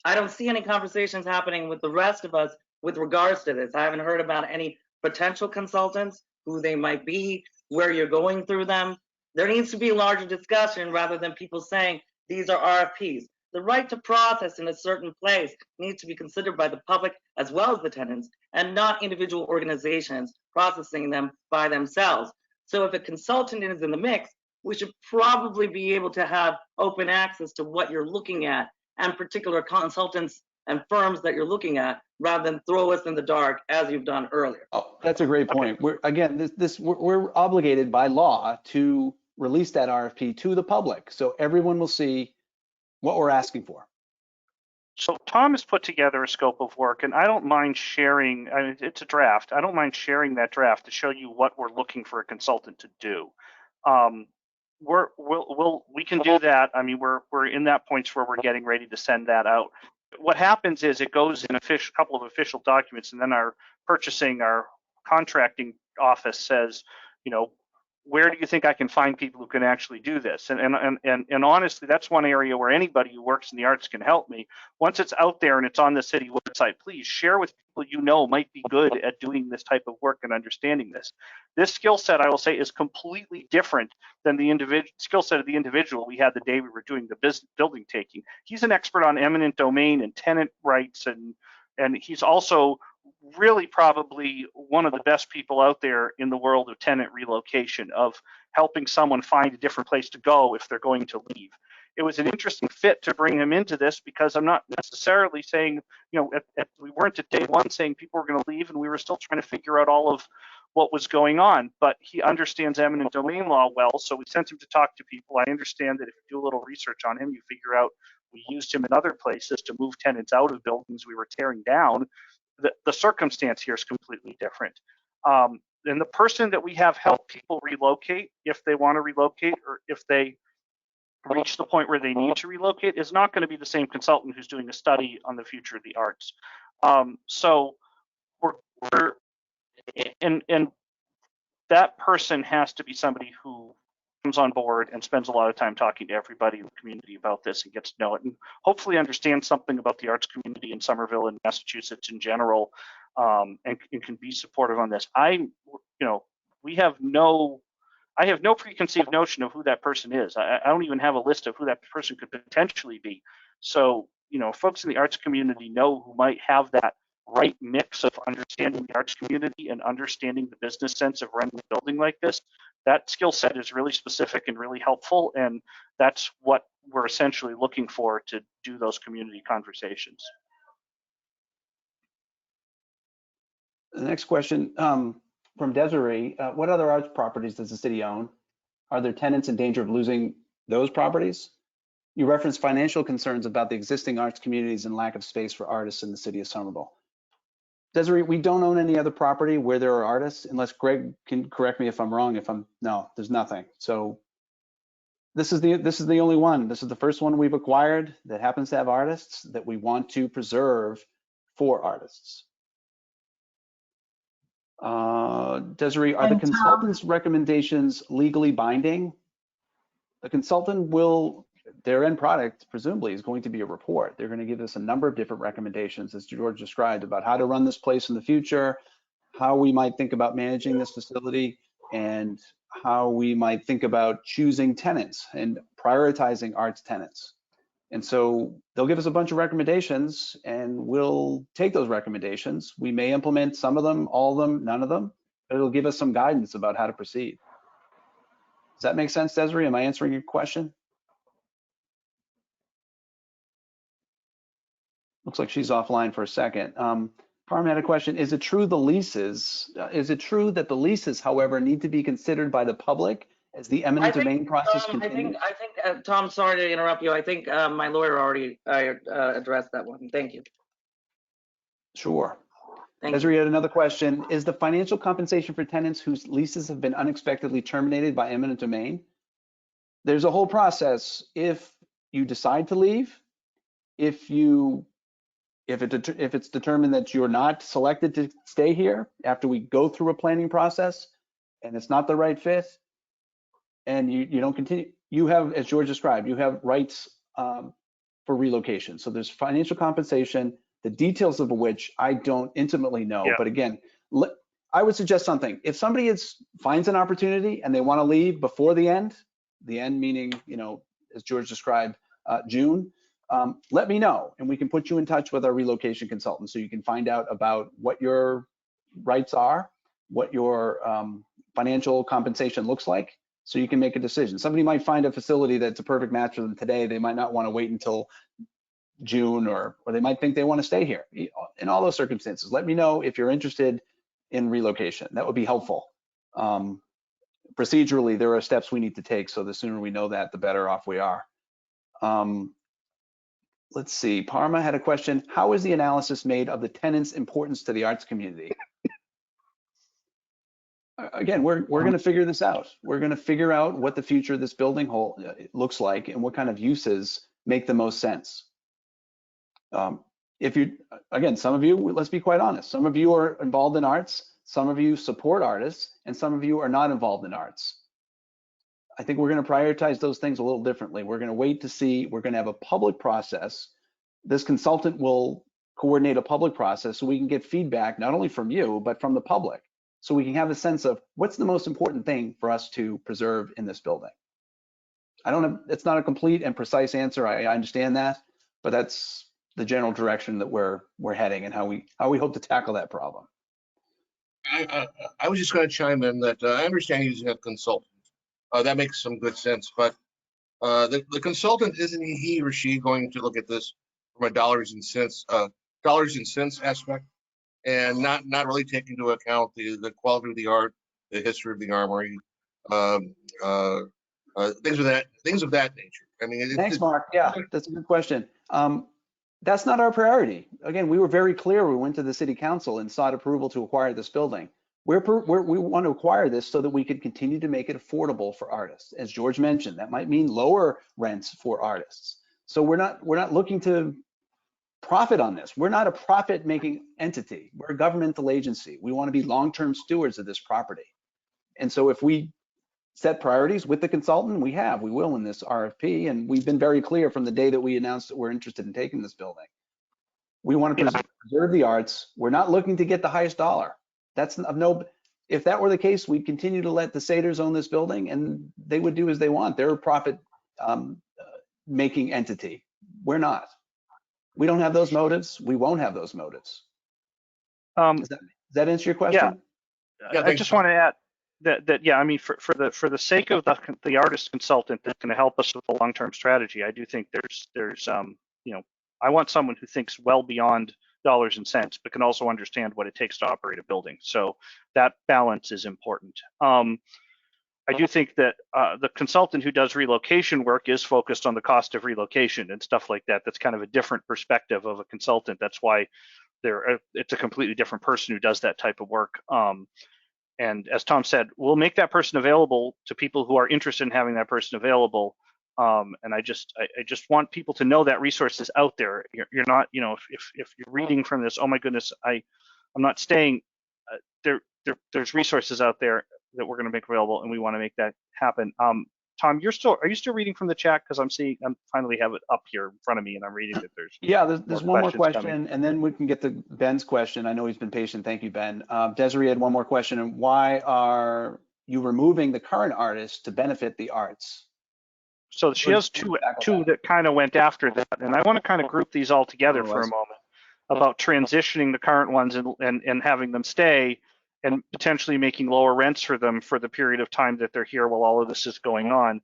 I don't see any conversations happening with the rest of us with regards to this. I haven't heard about any potential consultants, who they might be, where you're going through them. There needs to be a larger discussion rather than people saying these are RFPs. The right to process in a certain place needs to be considered by the public as well as the tenants, and not individual organizations processing them by themselves. So if a consultant is in the mix, we should probably be able to have open access to what you're looking at and particular consultants and firms that you're looking at, rather than throw us in the dark as you've done earlier. Oh, that's a great point. We're we're obligated by law to release that RFP to the public, so everyone will see what we're asking for. So Tom has put together a scope of work, and I don't mind sharing. I mean, it's a draft. I don't mind sharing that draft to show you what we're looking for a consultant to do. We can do that. I mean, we're in that point where we're getting ready to send that out. What happens is it goes in a couple of official documents, and then our contracting office says, you know, where do you think I can find people who can actually do this? And honestly, that's one area where anybody who works in the arts can help me. Once it's out there and it's on the city website, please share with people you know might be good at doing this type of work and understanding this. This skill set, I will say, is completely different than the skill set of the individual we had the day we were doing the building taking. He's an expert on eminent domain and tenant rights, and he's also really probably one of the best people out there in the world of tenant relocation, of helping someone find a different place to go if they're going to leave. It was an interesting fit to bring him into this, because I'm not necessarily saying, you know, we weren't at day one saying people were going to leave, and we were still trying to figure out all of what was going on, but he understands eminent domain law well, so we sent him to talk to people. I understand that if you do a little research on him, you figure out we used him in other places to move tenants out of buildings we were tearing down. The circumstance here is completely different. And the person that we have help people relocate, if they want to relocate or if they reach the point where they need to relocate, is not going to be the same consultant who's doing a study on the future of the arts. So and that person has to be somebody who comes on board and spends a lot of time talking to everybody in the community about this and gets to know it, and hopefully understand something about the arts community in Somerville and Massachusetts in general, and can be supportive on this. I have no preconceived notion of who that person is. I don't even have a list of who that person could potentially be. So, you know, folks in the arts community know who might have that right mix of understanding the arts community and understanding the business sense of running a building like this. That skill set is really specific and really helpful, and that's what we're essentially looking for to do those community conversations. The next question from Desiree, what other arts properties does the city own? Are there tenants in danger of losing those properties? You referenced financial concerns about the existing arts communities and lack of space for artists in the city of Somerville. Desiree, we don't own any other property where there are artists, unless Greg can correct me if I'm wrong. No, there's nothing. So this is the only one. This is the first one we've acquired that happens to have artists that we want to preserve for artists. Desiree, are the consultant's recommendations legally binding? The consultant will, their end product presumably is going to be a report. They're going to give us a number of different recommendations, as George described, about how to run this place in the future, how we might think about managing this facility and how we might think about choosing tenants and prioritizing arts tenants. And so they'll give us a bunch of recommendations and we'll take those recommendations. We may implement some of them, all of them, none of them, but it'll give us some guidance about how to proceed. Does that make sense, Desiree? Am I answering your question? Looks like she's offline for a second. Carmen had a question. Is it true that the leases, however, need to be considered by the public as the eminent domain process continues? I think, Tom, sorry to interrupt you. I think my lawyer already addressed that one. Thank you. Sure. Thank Desiree you. had another question. Is the financial compensation for tenants whose leases have been unexpectedly terminated by eminent domain? There's a whole process. If you decide to leave, if it's determined that you're not selected to stay here after we go through a planning process and it's not the right fit and you don't continue, you have, as George described, you have rights for relocation. So there's financial compensation, the details of which I don't intimately know. Yeah. But again, I would suggest something. If somebody finds an opportunity and they want to leave before the end meaning, as George described, June, let me know and we can put you in touch with our relocation consultant so you can find out about what your rights are, what your financial compensation looks like, so you can make a decision. Somebody might find a facility that's a perfect match for them today. They might not want to wait until June or they might think they want to stay here. In all those circumstances, let me know if you're interested in relocation. That would be helpful. Procedurally, there are steps we need to take, so the sooner we know that, the better off we are. Let's see, Parma had a question. How is the analysis made of the tenants' importance to the arts community? Again, we're going to figure this out. We're going to figure out what the future of this building looks like and what kind of uses make the most sense. Again, some of you, let's be quite honest, some of you are involved in arts, some of you support artists, and some of you are not involved in arts. I think we're going to prioritize those things a little differently. We're going to wait to see, we're going to have a public process. This consultant will coordinate a public process so we can get feedback, not only from you, but from the public. So we can have a sense of what's the most important thing for us to preserve in this building. It's not a complete and precise answer. I understand that, but that's the general direction that we're heading and how we hope to tackle that problem. I was just going to chime in that I understand using a consultant. That makes some good sense, but the consultant, isn't he or she going to look at this from a dollars and cents aspect, and not really take into account the quality of the art, the history of the Armory, things of that nature? I mean, thanks, Mark. Yeah, that's a good question. That's not our priority. Again, we were very clear. We went to the city council and sought approval to acquire this building. We want to acquire this so that we could continue to make it affordable for artists. As George mentioned, that might mean lower rents for artists. So we're not looking to profit on this. We're not a profit-making entity. We're a governmental agency. We want to be long-term stewards of this property. And so if we set priorities with the consultant, we will in this RFP, and we've been very clear from the day that we announced that we're interested in taking this building. We want to preserve the arts. We're not looking to get the highest dollar. If that were the case, we'd continue to let the Saders own this building and they would do as they want. They're a profit making entity. We're not. We don't have those motives. We won't have those motives. Does that answer your question? Yeah, I just want to add that yeah, I mean, for the sake of the artist consultant that's going to help us with the long-term strategy, I do think there's I want someone who thinks well beyond dollars and cents, but can also understand what it takes to operate a building. So that balance is important. I do think that the consultant who does relocation work is focused on the cost of relocation and stuff like that. That's kind of a different perspective of a consultant. That's why it's a completely different person who does that type of work. And as Tom said, we'll make that person available to people who are interested in having that person available. And I just want people to know that resource is out there. You're not, if you're reading from this, oh my goodness, I'm not staying. There's resources out there that we're going to make available, and we want to make that happen. Tom, are you still reading from the chat? Because I'm finally have it up here in front of me and I'm reading that there's Yeah, there's one more questions question, coming. and then we can get to Ben's question. I know he's been patient. Thank you, Ben. Desiree had one more question. And why are you removing the current artist to benefit the arts? So she has two that kind of went after that, and I want to kind of group these all together for a moment about transitioning the current ones and having them stay and potentially making lower rents for them for the period of time that they're here while all of this is going on.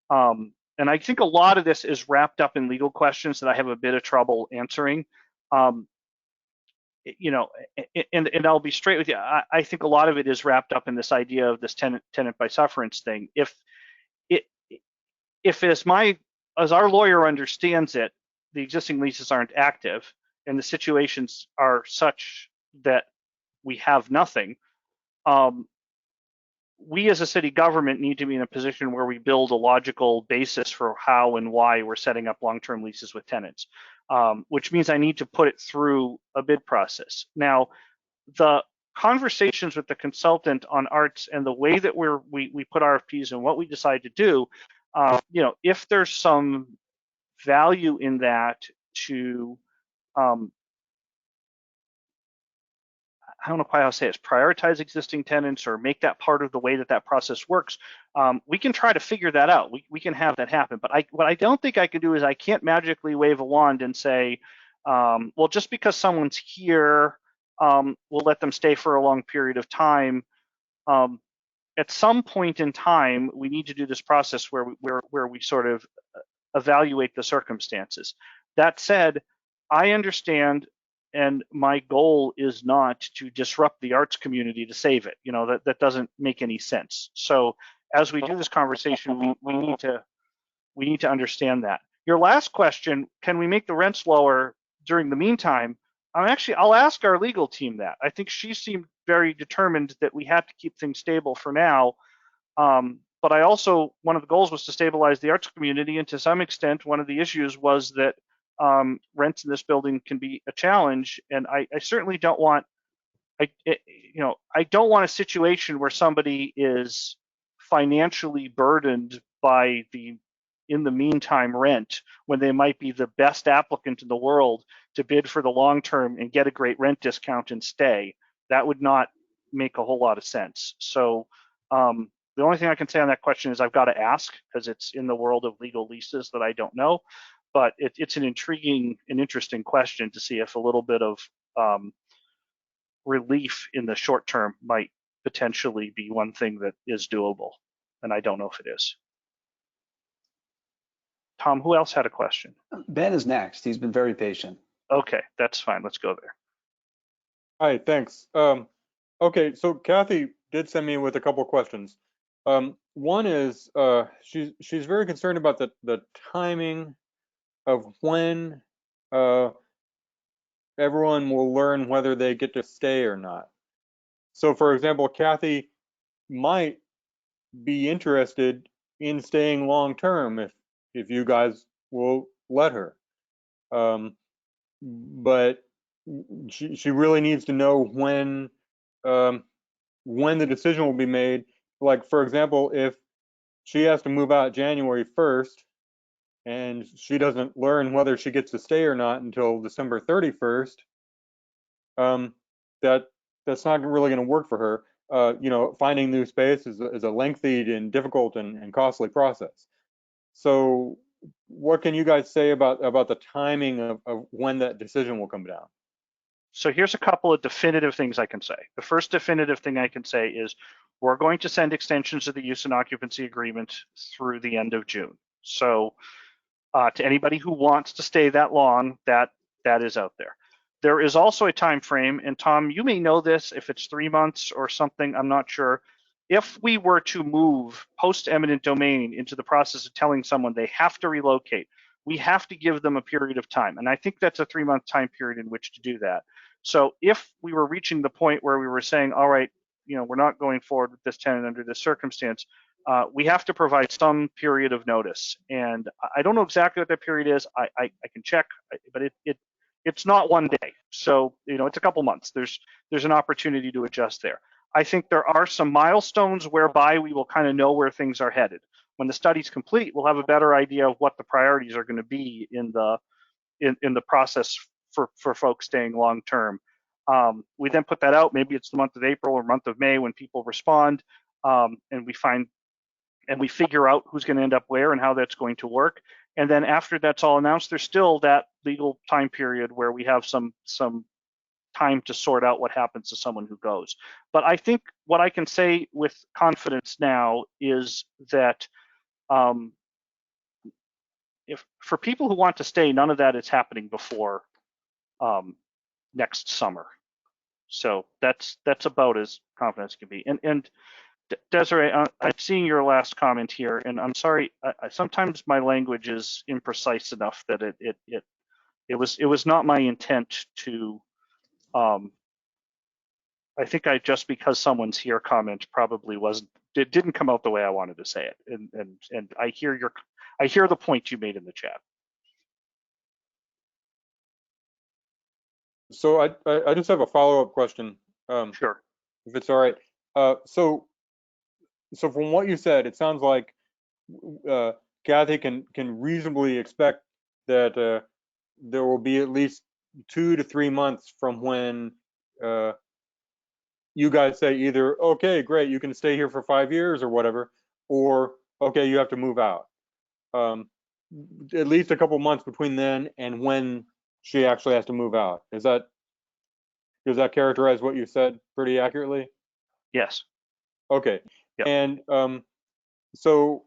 And I think a lot of this is wrapped up in legal questions that I have a bit of trouble answering. You know, and I'll be straight with you. I think a lot of it is wrapped up in this idea of this tenant by sufferance thing. If as our lawyer understands it, the existing leases aren't active and the situations are such that we have nothing, we as a city government need to be in a position where we build a logical basis for how and why we're setting up long-term leases with tenants, which means I need to put it through a bid process. Now, the conversations with the consultant on arts and the way that we put RFPs and what we decide to do, you know, if there's some value in that to, I don't know quite how to say it, prioritize existing tenants or make that part of the way that that process works, we can try to figure that out. We can have that happen. But what I don't think I can do is I can't magically wave a wand and say, well, just because someone's here, we'll let them stay for a long period of time. At some point in time, we need to do this process where we sort of evaluate the circumstances. That said, I understand, and my goal is not to disrupt the arts community to save it. You know, that doesn't make any sense. So as we do this conversation, we need to understand that. Your last question, can we make the rents lower during the meantime? I'll ask our legal team that. I think she seemed very determined that we had to keep things stable for now. But I also, one of the goals was to stabilize the arts community, and to some extent, one of the issues was that rents in this building can be a challenge. And I certainly don't want, I don't want a situation where somebody is financially burdened by the, in the meantime, rent when they might be the best applicant in the world to bid for the long term and get a great rent discount and stay. That would not make a whole lot of sense. So the only thing I can say on that question is I've got to ask, because it's in the world of legal leases that I don't know. But it's an intriguing and interesting question to see if a little bit of relief in the short term might potentially be one thing that is doable. And I don't know if it is. Tom, who else had a question? Ben is next. He's been very patient. Okay, that's fine. Let's go there. All right, thanks. Okay, so Kathy did send me with a couple of questions. One is she's very concerned about the timing of when everyone will learn whether they get to stay or not. So, for example, Kathy might be interested in staying long term if you guys will let her. But she really needs to know when the decision will be made. Like, for example, if she has to move out January 1st and she doesn't learn whether she gets to stay or not until December 31st, that's not really going to work for her. You know, finding new space is a lengthy and difficult and costly process. So what can you guys say about the timing of when that decision will come down? So here's a couple of definitive things I can say. The first definitive thing I can say is we're going to send extensions of the use and occupancy agreement through the end of June. So to anybody who wants to stay that long, that is out there. There is also a time frame, and Tom, you may know this, if it's 3 months or something, I'm not sure. If we were to move post eminent domain into the process of telling someone they have to relocate, we have to give them a period of time. And I think that's a 3-month time period in which to do that. So if we were reaching the point where we were saying, all right, you know, we're not going forward with this tenant under this circumstance, we have to provide some period of notice. And I don't know exactly what that period is. I can check, but it's not one day. So, you know, it's a couple months. There's an opportunity to adjust there. I think there are some milestones whereby we will kind of know where things are headed. when the study's complete, we'll have a better idea of what the priorities are going to be in the process for folks staying long term. We then put that out. Maybe it's the month of April or month of May when people respond, and we figure out who's going to end up where and how that's going to work. And then after that's all announced, there's still that legal time period where we have some time to sort out what happens to someone who goes. But I think what I can say with confidence now is that if for people who want to stay, none of that is happening before next summer. So that's about as confident as can be. And Desiree, I'm seeing your last comment here, and I'm sorry. Sometimes my language is imprecise enough that it was not my intent to. I think just because someone's here comment probably didn't come out the way I wanted to say it, and I hear the point you made in the chat. So I just have a follow-up question. Sure. If it's all right. So from what you said, it sounds like Kathy can reasonably expect that there will be at least 2 to 3 months from when you guys say either, okay, great, you can stay here for 5 years or whatever, or okay, you have to move out. At least a couple months between then and when she actually has to move out. Does that characterize what you said pretty accurately? Yes. Okay. Yep. And so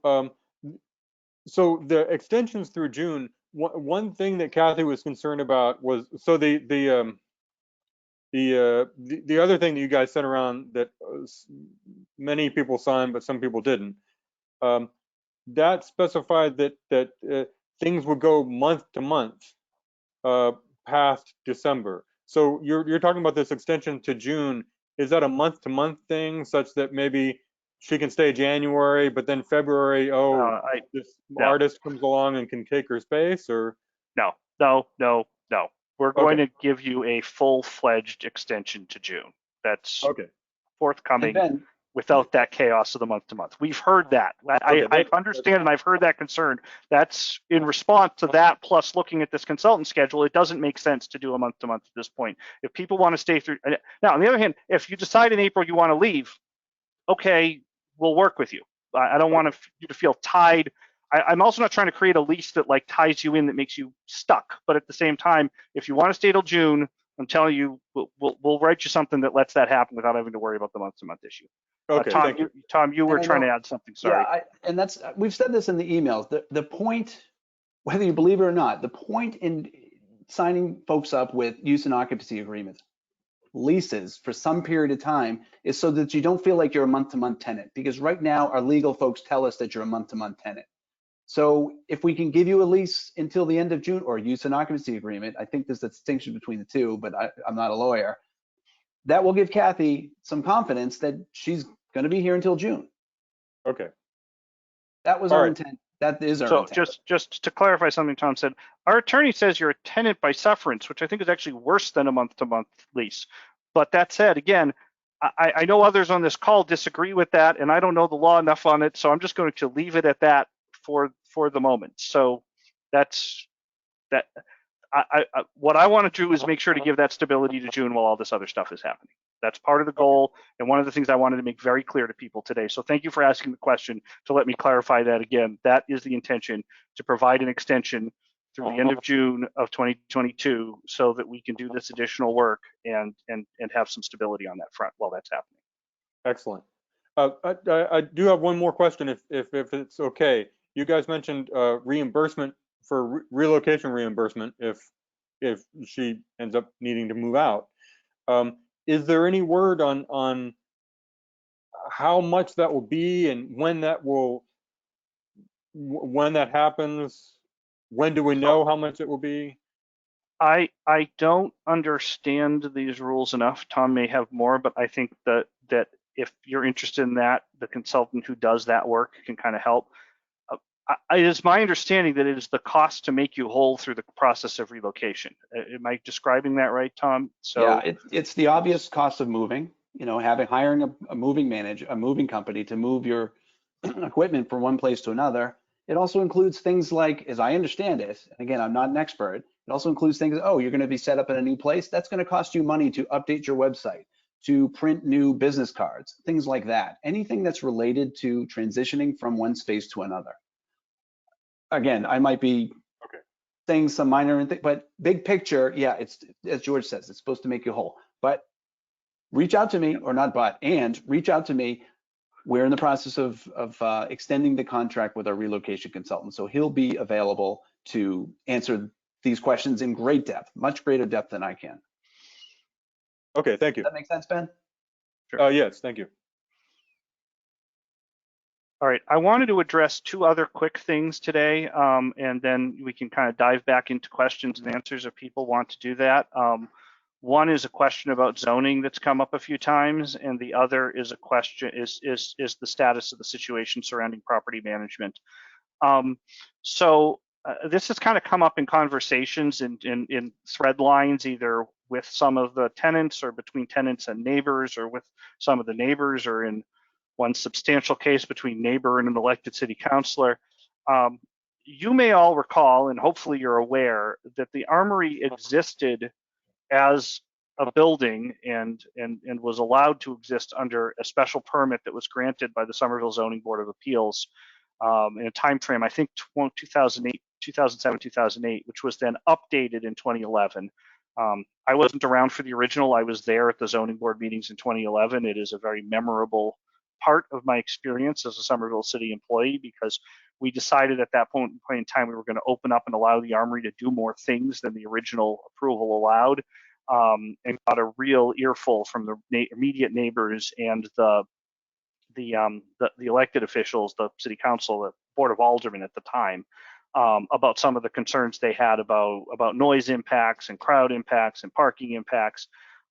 the extensions through June. One thing that Kathy was concerned about was the other thing that you guys sent around that many people signed but some people didn't. That specified that things would go month to month past December. So you're talking about this extension to June. Is that a month to month thing, such that maybe she can stay January, but then February, this artist comes along and can take her space, or? No. We're going to give you a full-fledged extension to June. That's forthcoming without that chaos of the month to month. We've heard that. I understand and I've heard that concern. That's in response to that, plus looking at this consultant schedule, it doesn't make sense to do a month to month at this point. If people want to stay through, now on the other hand, if you decide in April you want to leave, okay, we'll work with you. I don't want you to feel tied. I'm also not trying to create a lease that like ties you in that makes you stuck. But at the same time, if you want to stay till June, I'm telling you, we'll write you something that lets that happen without having to worry about the month-to-month issue. Okay, Tom, you were trying to add something. Sorry. Yeah, and we've said this in the emails. The point, whether you believe it or not, the point in signing folks up with use and occupancy agreements, leases for some period of time, is so that you don't feel like you're a month-to-month tenant. Because right now, our legal folks tell us that you're a month-to-month tenant. So if we can give you a lease until the end of June, or use an occupancy agreement, I think there's a distinction between the two, but I'm not a lawyer. That will give Kathy some confidence that she's going to be here until June. Okay. That was our intent. That is our intent. So just to clarify something Tom said, our attorney says you're a tenant by sufferance, which I think is actually worse than a month-to-month lease. But that said, again, I know others on this call disagree with that, and I don't know the law enough on it, so I'm just going to leave it at that for the moment. So that's that. What I want to do is make sure to give that stability to June while all this other stuff is happening. That's part of the goal, and one of the things I wanted to make very clear to people today. So thank you for asking the question to let me clarify that again. That is the intention, to provide an extension through the end of June of 2022 so that we can do this additional work and have some stability on that front while that's happening. Excellent. I do have one more question if it's okay. You guys mentioned reimbursement for relocation reimbursement if she ends up needing to move out. Is there any word on how much that will be and when that happens? When do we know how much it will be? I don't understand these rules enough. Tom may have more, but I think that if you're interested in that, the consultant who does that work can kind of help. It is my understanding that it is the cost to make you whole through the process of relocation. Am I describing that right, Tom? So yeah, it's the obvious cost of moving. You know, hiring a moving company to move your equipment from one place to another. It also includes things like, as I understand it, and again, I'm not an expert, it also includes things, oh, you're going to be set up in a new place. That's going to cost you money to update your website, to print new business cards, things like that. Anything that's related to transitioning from one space to another. Again, I might be saying some minor thing, but big picture, yeah, it's, as George says, it's supposed to make you whole. But reach out to me, or not but, and reach out to me. We're in the process of extending the contract with our relocation consultant, so he'll be available to answer these questions in great depth, much greater depth than I can. Okay, thank you. Does that make sense, Ben? Yes, thank you. All right, I wanted to address two other quick things today, and then we can kind of dive back into questions and answers if people want to do that. One is a question about zoning that's come up a few times, and the other is a question is the status of the situation surrounding property management. This has kind of come up in conversations in thread lines, either with some of the tenants or between tenants and neighbors, or with some of the neighbors, or in one substantial case between neighbor and an elected city councilor. You may all recall, and hopefully you're aware, that the Armory existed as a building and was allowed to exist under a special permit that was granted by the Somerville Zoning Board of Appeals in a time frame, I think 2008, 2007, 2008, which was then updated in 2011. I wasn't around for the original. I was there at the zoning board meetings in 2011. It is a very memorable part of my experience as a Somerville City employee, because we decided at that point in time we were going to open up and allow the Armory to do more things than the original approval allowed, and got a real earful from the immediate neighbors and the elected officials, the city council, the board of aldermen at the time, about some of the concerns they had about noise impacts and crowd impacts and parking impacts.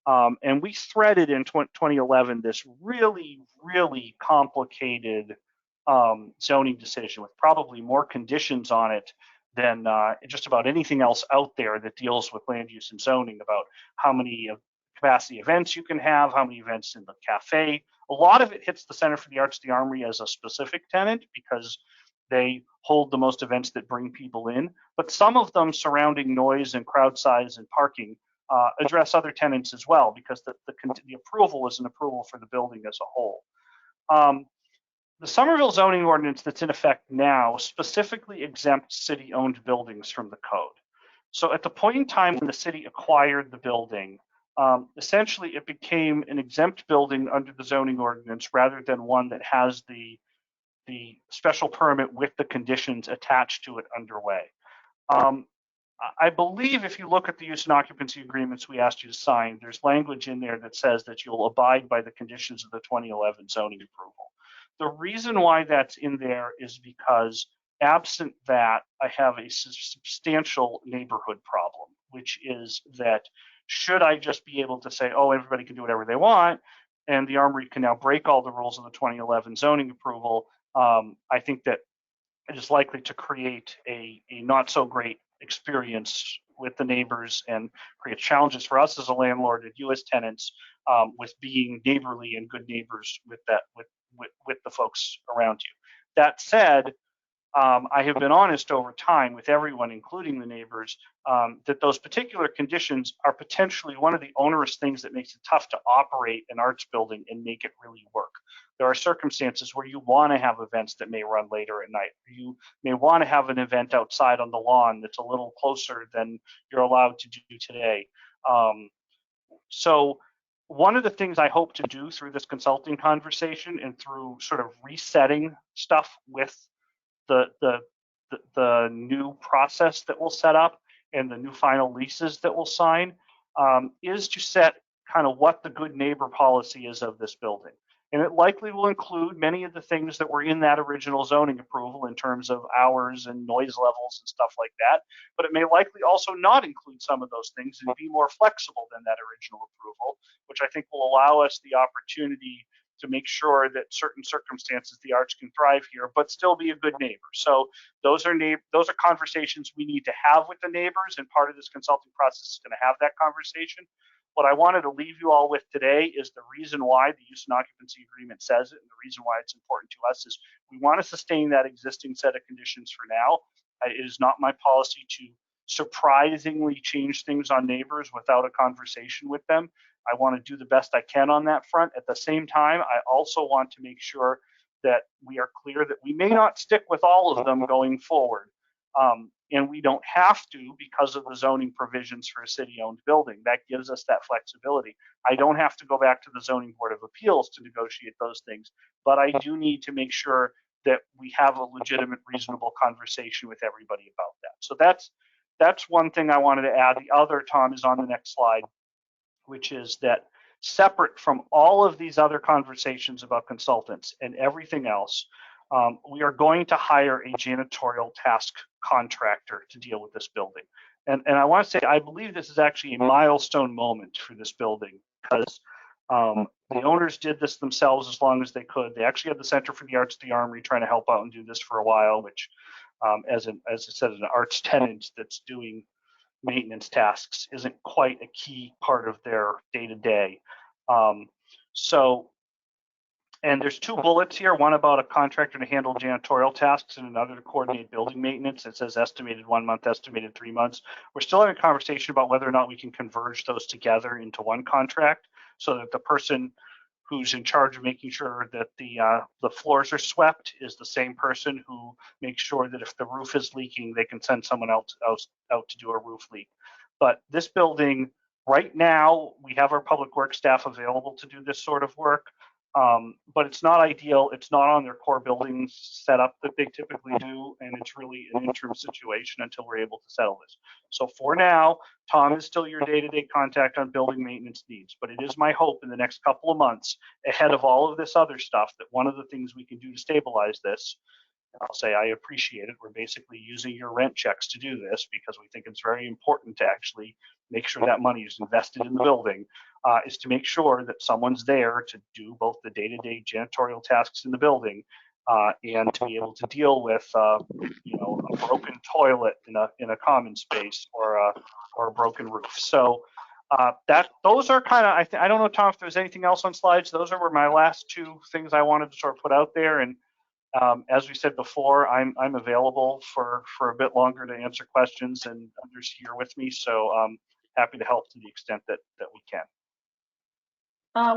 And we threaded in 2011 this really, really complicated zoning decision with probably more conditions on it than just about anything else out there that deals with land use and zoning, about how many capacity events you can have, how many events in the cafe. A lot of it hits the Center for the Arts, the Armory, as a specific tenant because they hold the most events that bring people in. But some of them surrounding noise and crowd size and parking address other tenants as well, because the approval is an approval for the building as a whole. The Somerville zoning ordinance that's in effect now specifically exempts city-owned buildings from the code. So at the point in time when the city acquired the building, essentially it became an exempt building under the zoning ordinance rather than one that has the special permit with the conditions attached to it underway. I believe if you look at the use and occupancy agreements we asked you to sign, there's language in there that says that you'll abide by the conditions of the 2011 zoning approval. The reason why that's in there is because absent that, I have a substantial neighborhood problem, which is that should I just be able to say, oh, everybody can do whatever they want, and the Armory can now break all the rules of the 2011 zoning approval, I think that it is likely to create a not so great experience with the neighbors and create challenges for us as a landlord and you as tenants with being neighborly and good neighbors with the folks around you. That said, I have been honest over time with everyone, including the neighbors, that those particular conditions are potentially one of the onerous things that makes it tough to operate an arts building and make it really work. There are circumstances where you want to have events that may run later at night. You may want to have an event outside on the lawn that's a little closer than you're allowed to do today. So one of the things I hope to do through this consulting conversation and through sort of resetting stuff with the new process that we'll set up and the new final leases that we'll sign is to set kind of what the good neighbor policy is of this building. And it likely will include many of the things that were in that original zoning approval in terms of hours and noise levels and stuff like that. But it may likely also not include some of those things and be more flexible than that original approval, which I think will allow us the opportunity to make sure that certain circumstances the arts can thrive here, but still be a good neighbor. So those are conversations we need to have with the neighbors, and part of this consulting process is going to have that conversation. What I wanted to leave you all with today is the reason why the use and occupancy agreement says it, and the reason why it's important to us is we want to sustain that existing set of conditions for now. It is not my policy to surprisingly change things on neighbors without a conversation with them. I want to do the best I can on that front. At the same time, I also want to make sure that we are clear that we may not stick with all of them going forward. And we don't have to because of the zoning provisions for a city-owned building. That gives us that flexibility. I don't have to go back to the Zoning Board of Appeals to negotiate those things, but I do need to make sure that we have a legitimate, reasonable conversation with everybody about that. So that's one thing I wanted to add. The other, Tom, is on the next slide, which is that separate from all of these other conversations about consultants and everything else, we are going to hire a janitorial task contractor to deal with this building. And I want to say, I believe this is actually a milestone moment for this building because the owners did this themselves as long as they could. They actually had the Center for the Arts, the Armory, trying to help out and do this for a while, which, as I said, an arts tenant that's doing maintenance tasks isn't quite a key part of their day-to-day. And there's two bullets here, one about a contractor to handle janitorial tasks and another to coordinate building maintenance. It says estimated 1 month, estimated 3 months. We're still having a conversation about whether or not we can converge those together into one contract so that the person who's in charge of making sure that the floors are swept is the same person who makes sure that if the roof is leaking, they can send someone else out to do a roof leak. But this building, right now, we have our public works staff available to do this sort of work. But it's not ideal. It's not on their core building setup that they typically do, and it's really an interim situation until we're able to settle this. So for now, Tom is still your day-to-day contact on building maintenance needs, but it is my hope in the next couple of months, ahead of all of this other stuff, that one of the things we can do to stabilize this, and I'll say I appreciate it, we're basically using your rent checks to do this because we think it's very important to actually make sure that money is invested in the building, is to make sure that someone's there to do both the day-to-day janitorial tasks in the building and to be able to deal with, a broken toilet in a common space or a broken roof. So those are kind of, I don't know, Tom, if there's anything else on slides. Those were my last two things I wanted to sort of put out there. And as we said before, I'm available for a bit longer to answer questions, and others here with me. So happy to help to the extent that we can.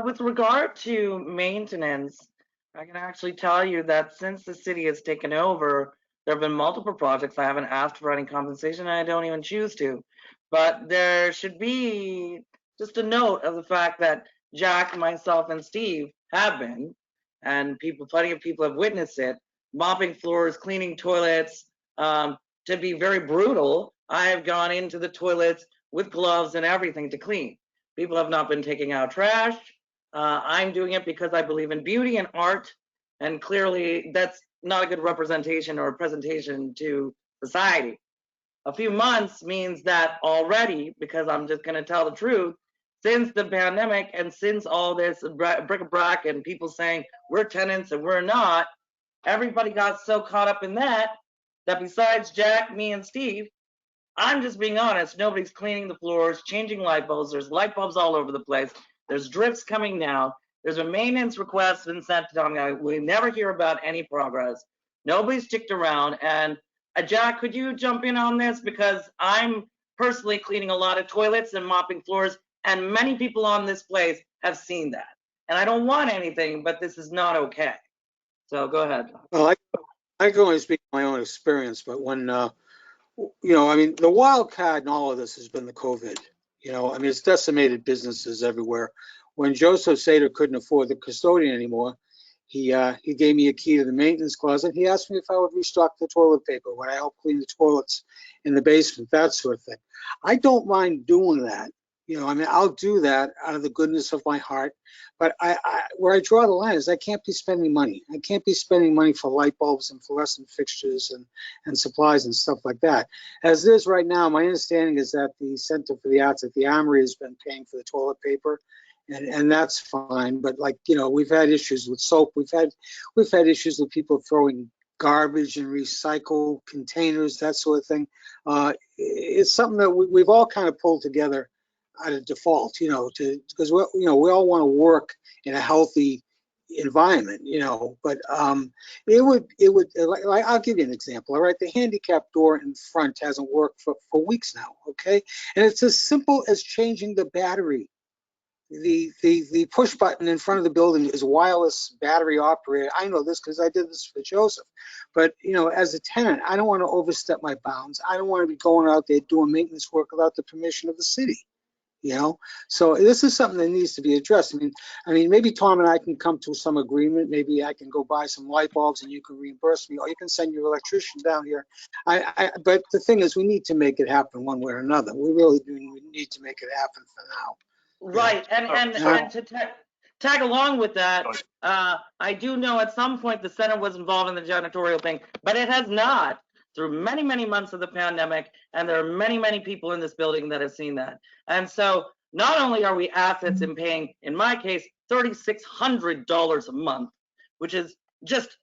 With regard to maintenance, I can actually tell you that since the city has taken over, there have been multiple projects. I haven't asked for any compensation, and I don't even choose to. But there should be just a note of the fact that Jack, myself, and Steve have been, and plenty of people have witnessed it, mopping floors, cleaning toilets. To be very brutal, I have gone into the toilets with gloves and everything to clean. People have not been taking out trash. I'm doing it because I believe in beauty and art, and clearly that's not a good representation or presentation to society. A few months means that already, because I'm just going to tell the truth, since the pandemic and since all this bric-a-brac and people saying we're tenants and we're not, everybody got so caught up in that besides Jack, me, and Steve, I'm just being honest, nobody's cleaning the floors, changing light bulbs. There's light bulbs all over the place. There's drifts coming now. There's a maintenance request been sent to Tom. We never hear about any progress. Nobody's sticked around. And Jack, could you jump in on this? Because I'm personally cleaning a lot of toilets and mopping floors, and many people on this place have seen that. And I don't want anything, but this is not okay. So go ahead. Well, I can only speak from my own experience, but when, I mean, the wild card in all of this has been the COVID. It's decimated businesses everywhere. When Joseph Sater couldn't afford the custodian anymore, he gave me a key to the maintenance closet. He asked me if I would restock the toilet paper, would I help clean the toilets in the basement, that sort of thing. I don't mind doing that. I'll do that out of the goodness of my heart. But where I draw the line is I can't be spending money. I can't be spending money for light bulbs and fluorescent fixtures and supplies and stuff like that. As it is right now, my understanding is that the Center for the Arts at the Armory has been paying for the toilet paper, and that's fine. But we've had issues with soap. We've had issues with people throwing garbage and recycle containers, that sort of thing. It's something that we've all kind of pulled together out of default, because we all want to work in a healthy environment, but it would like I'll give you an example. All right, the handicap door in front hasn't worked for weeks now. Okay, and it's as simple as changing the battery. The push button in front of the building is wireless battery operated. I know this because I did this for Joseph. But as a tenant, I don't want to overstep my bounds. I don't want to be going out there doing maintenance work without the permission of the city. So this is something that needs to be addressed. I mean, maybe Tom and I can come to some agreement. Maybe I can go buy some light bulbs and you can reimburse me, or you can send your electrician down here. But the thing is, we need to make it happen one way or another. We really do. We need to make it happen for now. Right, and to tag along with that, I do know at some point the center was involved in the janitorial thing, but it has not through many, many months of the pandemic, and there are many, many people in this building that have seen that. And so not only are we assets in paying, in my case, $3,600 a month, which is just,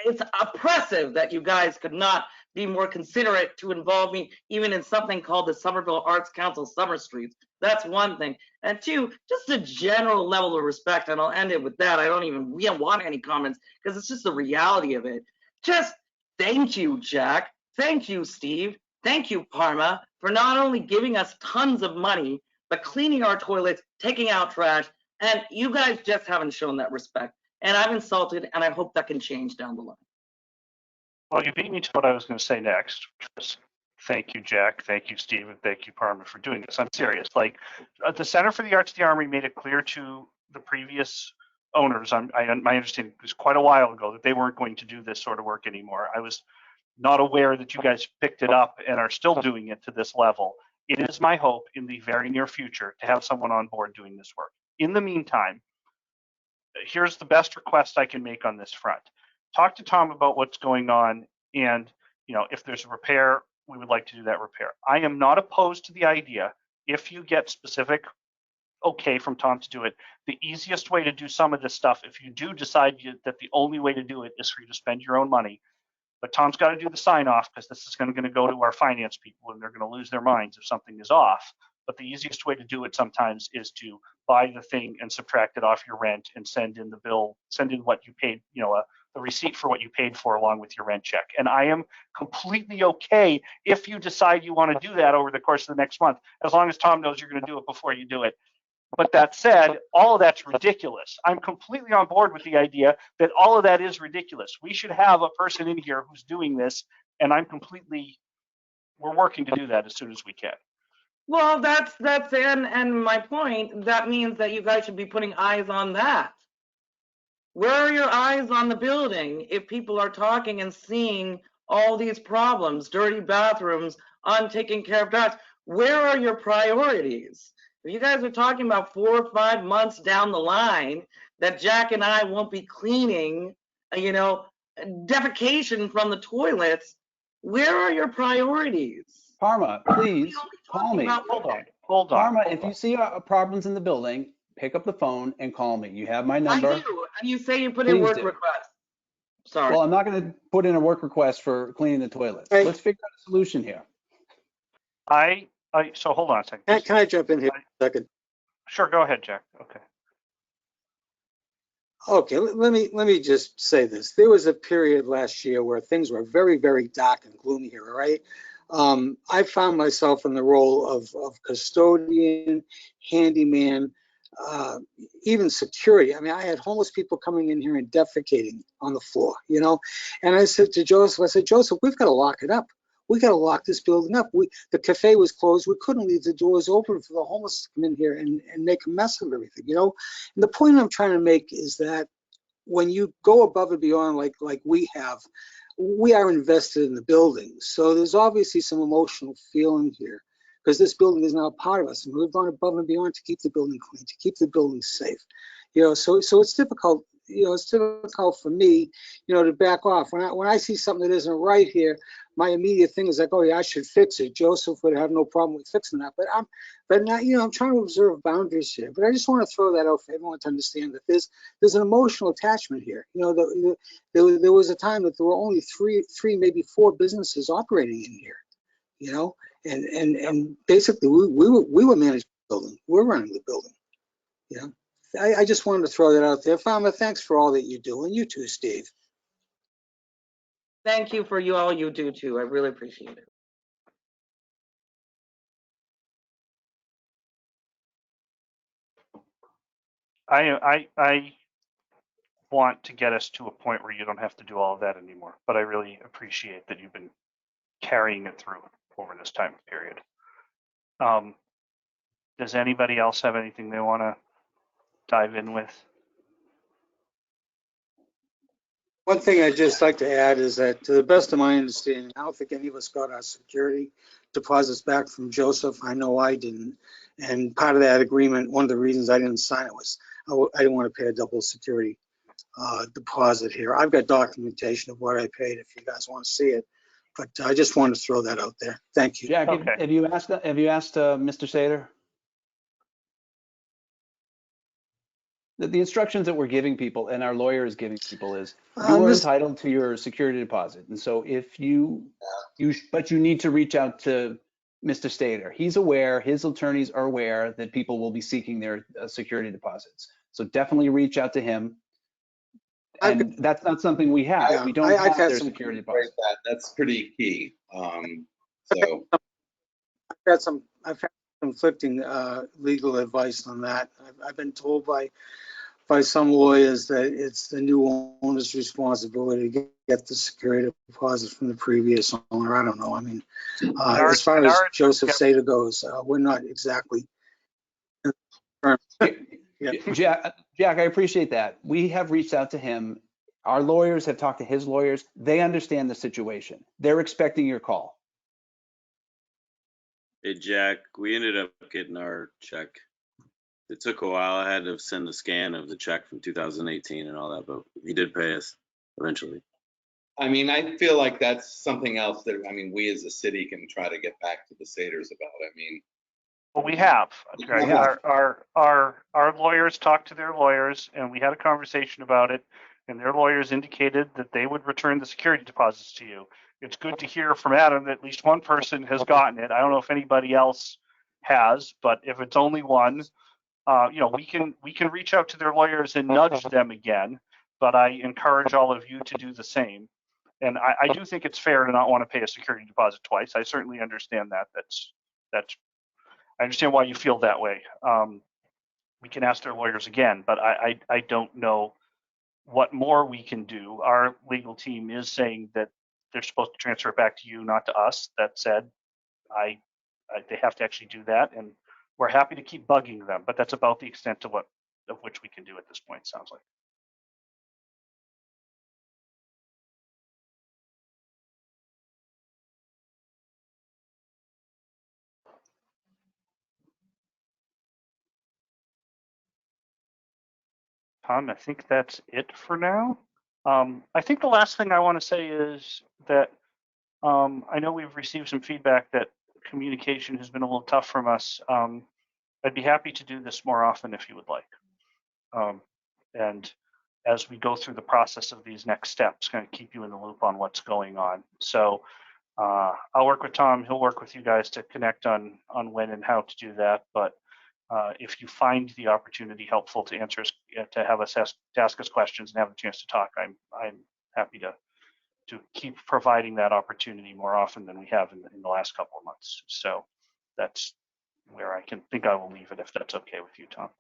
it's oppressive that you guys could not be more considerate to involve me even in something called the Somerville Arts Council Summer Streets. That's one thing. And two, just a general level of respect, and I'll end it with that. I don't want any comments because it's just the reality of it. Just thank you, Jack. Thank you, Steve. Thank you, Parma, for not only giving us tons of money, but cleaning our toilets, taking out trash, and you guys just haven't shown that respect. And I'm insulted, and I hope that can change down the line. Well, you beat me to what I was going to say next. Thank you, Jack. Thank you, Steve, and thank you, Parma, for doing this. I'm serious. Like, the Center for the Arts of the Armory made it clear to the previous owners, my understanding was quite a while ago, that they weren't going to do this sort of work anymore. I was not aware that you guys picked it up and are still doing it to this level. It is my hope in the very near future to have someone on board doing this work. In the meantime, here's the best request I can make on this front. Talk to Tom about what's going on, and if there's a repair, we would like to do that repair. I am not opposed to the idea, if you get specific okay from Tom to do it. The easiest way to do some of this stuff, if you do decide that the only way to do it is for you to spend your own money, but Tom's got to do the sign off because this is going to go to our finance people and they're going to lose their minds if something is off. But the easiest way to do it sometimes is to buy the thing and subtract it off your rent and send in the bill, send in what you paid, the receipt for what you paid for along with your rent check. And I am completely okay if you decide you want to do that over the course of the next month, as long as Tom knows you're going to do it before you do it. But that said, all of that's ridiculous. I'm completely on board with the idea that all of that is ridiculous. We should have a person in here who's doing this, and we're working to do that as soon as we can. Well, that's and my point, that means that you guys should be putting eyes on that. Where are your eyes on the building if people are talking and seeing all these problems, dirty bathrooms, untaken care of dogs? Where are your priorities? If you guys are talking about 4 or 5 months down the line that Jack and I won't be cleaning, defecation from the toilets, where are your priorities? Parma, please call me. Hold on. Parma, if you see problems in the building, pick up the phone and call me. You have my number. I do, and you say you put in work request. Sorry. Well, I'm not going to put in a work request for cleaning the toilets. Hey. Let's figure out a solution here. So hold on a second. Can I jump in here a second? Sure, go ahead, Jack. Okay. Okay, let me just say this. There was a period last year where things were very, very dark and gloomy here, all right? I found myself in the role of custodian, handyman, even security. I mean, I had homeless people coming in here and defecating on the floor, And I said to Joseph, Joseph, we've got to lock it up. We got to lock this building up. The cafe was closed. We couldn't leave the doors open for the homeless to come in here and make a mess of everything, And the point I'm trying to make is that when you go above and beyond like we have, we are invested in the building. So there's obviously some emotional feeling here because this building is now a part of us. And we've gone above and beyond to keep the building clean, to keep the building safe. So it's difficult. It's difficult for me, to back off. When I see something that isn't right here, my immediate thing is like, oh yeah, I should fix it. Joseph would have no problem with fixing that. But now, I'm trying to observe boundaries here. But I just want to throw that out for everyone to understand that there's an emotional attachment here. There was a time that there were only three, maybe 4 businesses operating in here. you know, and basically we were managing the building. We're running the building, you know. I just wanted to throw that out there. Farmer, thanks for all that you do, and you too, Steve. Thank you for all you do too. I really appreciate it. I want to get us to a point where you don't have to do all of that anymore, but I really appreciate that you've been carrying it through over this time period. Does anybody else have anything they want to dive in with? One thing I'd just like to add is that, to the best of my understanding, I don't think any of us got our security deposits back from Joseph. I know I didn't. And part of that agreement, one of the reasons I didn't sign it was I didn't want to pay a double security deposit here. I've got documentation of what I paid if you guys want to see it. But I just wanted to throw that out there. Thank you. Jack, Okay. have you asked Mr. Sater? The instructions that we're giving people and our lawyer is giving people is you are entitled to your security deposit. And so if but you need to reach out to Mr. Stater. He's aware, his attorneys are aware that people will be seeking their security deposits. So definitely reach out to him. And that's not something we have. Yeah, We don't have their security deposit. That's pretty key. I've had some conflicting legal advice on that. I've been told by some lawyers that it's the new owner's responsibility to get the security deposit from the previous owner. I don't know. I mean, as far as Joseph Sater goes, we're not exactly. Jack, I appreciate that. We have reached out to him. Our lawyers have talked to his lawyers. They understand the situation. They're expecting your call. Hey, Jack, we ended up getting our check. It took a while. I had to send a scan of the check from 2018 and all that, but he did pay us eventually. I mean, I feel like that's something else that, I mean, we as a city can try to get back to the Saters about. I mean, well, we have. Our lawyers talked to their lawyers, and we had a conversation about it, and their lawyers indicated that they would return the security deposits to you. It's good to hear from Adam that at least one person has gotten it. I don't know if anybody else has, but if it's only one, you know, we can reach out to their lawyers and nudge them again. But I encourage all of you to do the same. And I do think it's fair to not want to pay a security deposit twice. I certainly understand that. I understand why you feel that way. We can ask their lawyers again, but I don't know what more we can do. Our legal team is saying that they're supposed to transfer it back to you, not to us. That said, they have to actually do that, and we're happy to keep bugging them, but that's about the extent of which we can do at this point, sounds like. Tom, I think that's it for now. I think the last thing I want to say is that I know we've received some feedback that communication has been a little tough from us. I'd be happy to do this more often if you would like. And as we go through the process of these next steps, kind of keep you in the loop on what's going on. So I'll work with Tom. He'll work with you guys to connect on when and how to do that. But if you find the opportunity helpful to have us ask us questions and have a chance to talk, I'm happy to keep providing that opportunity more often than we have in the last couple of months. So that's where I will leave it, if that's okay with you, Tom.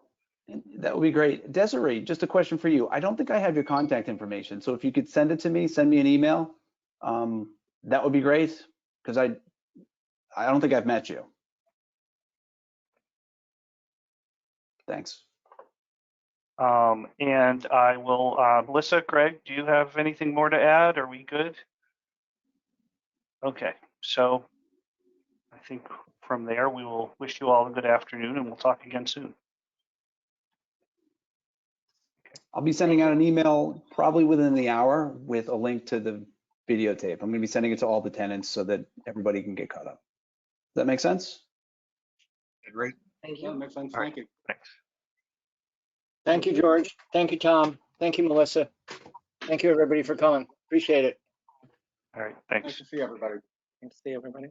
That would be great. Desiree, just a question for you. I don't think I have your contact information. So if you could send it to me, send me an email, that would be great, because I don't think I've met you. Thanks. And I will, Melissa, Greg, do you have anything more to add? Are we good? Okay, so I think from there, we will wish you all a good afternoon, and we'll talk again soon. I'll be sending out an email probably within the hour with a link to the videotape. I'm going to be sending it to all the tenants so that everybody can get caught up. Does that make sense? Great. Thank you. Yeah, makes sense. All Thank you. Thanks. Thank you, George. Thank you, Tom. Thank you, Melissa. Thank you, everybody, for coming. Appreciate it. All right, thanks. Nice to see everybody. Thanks to everybody.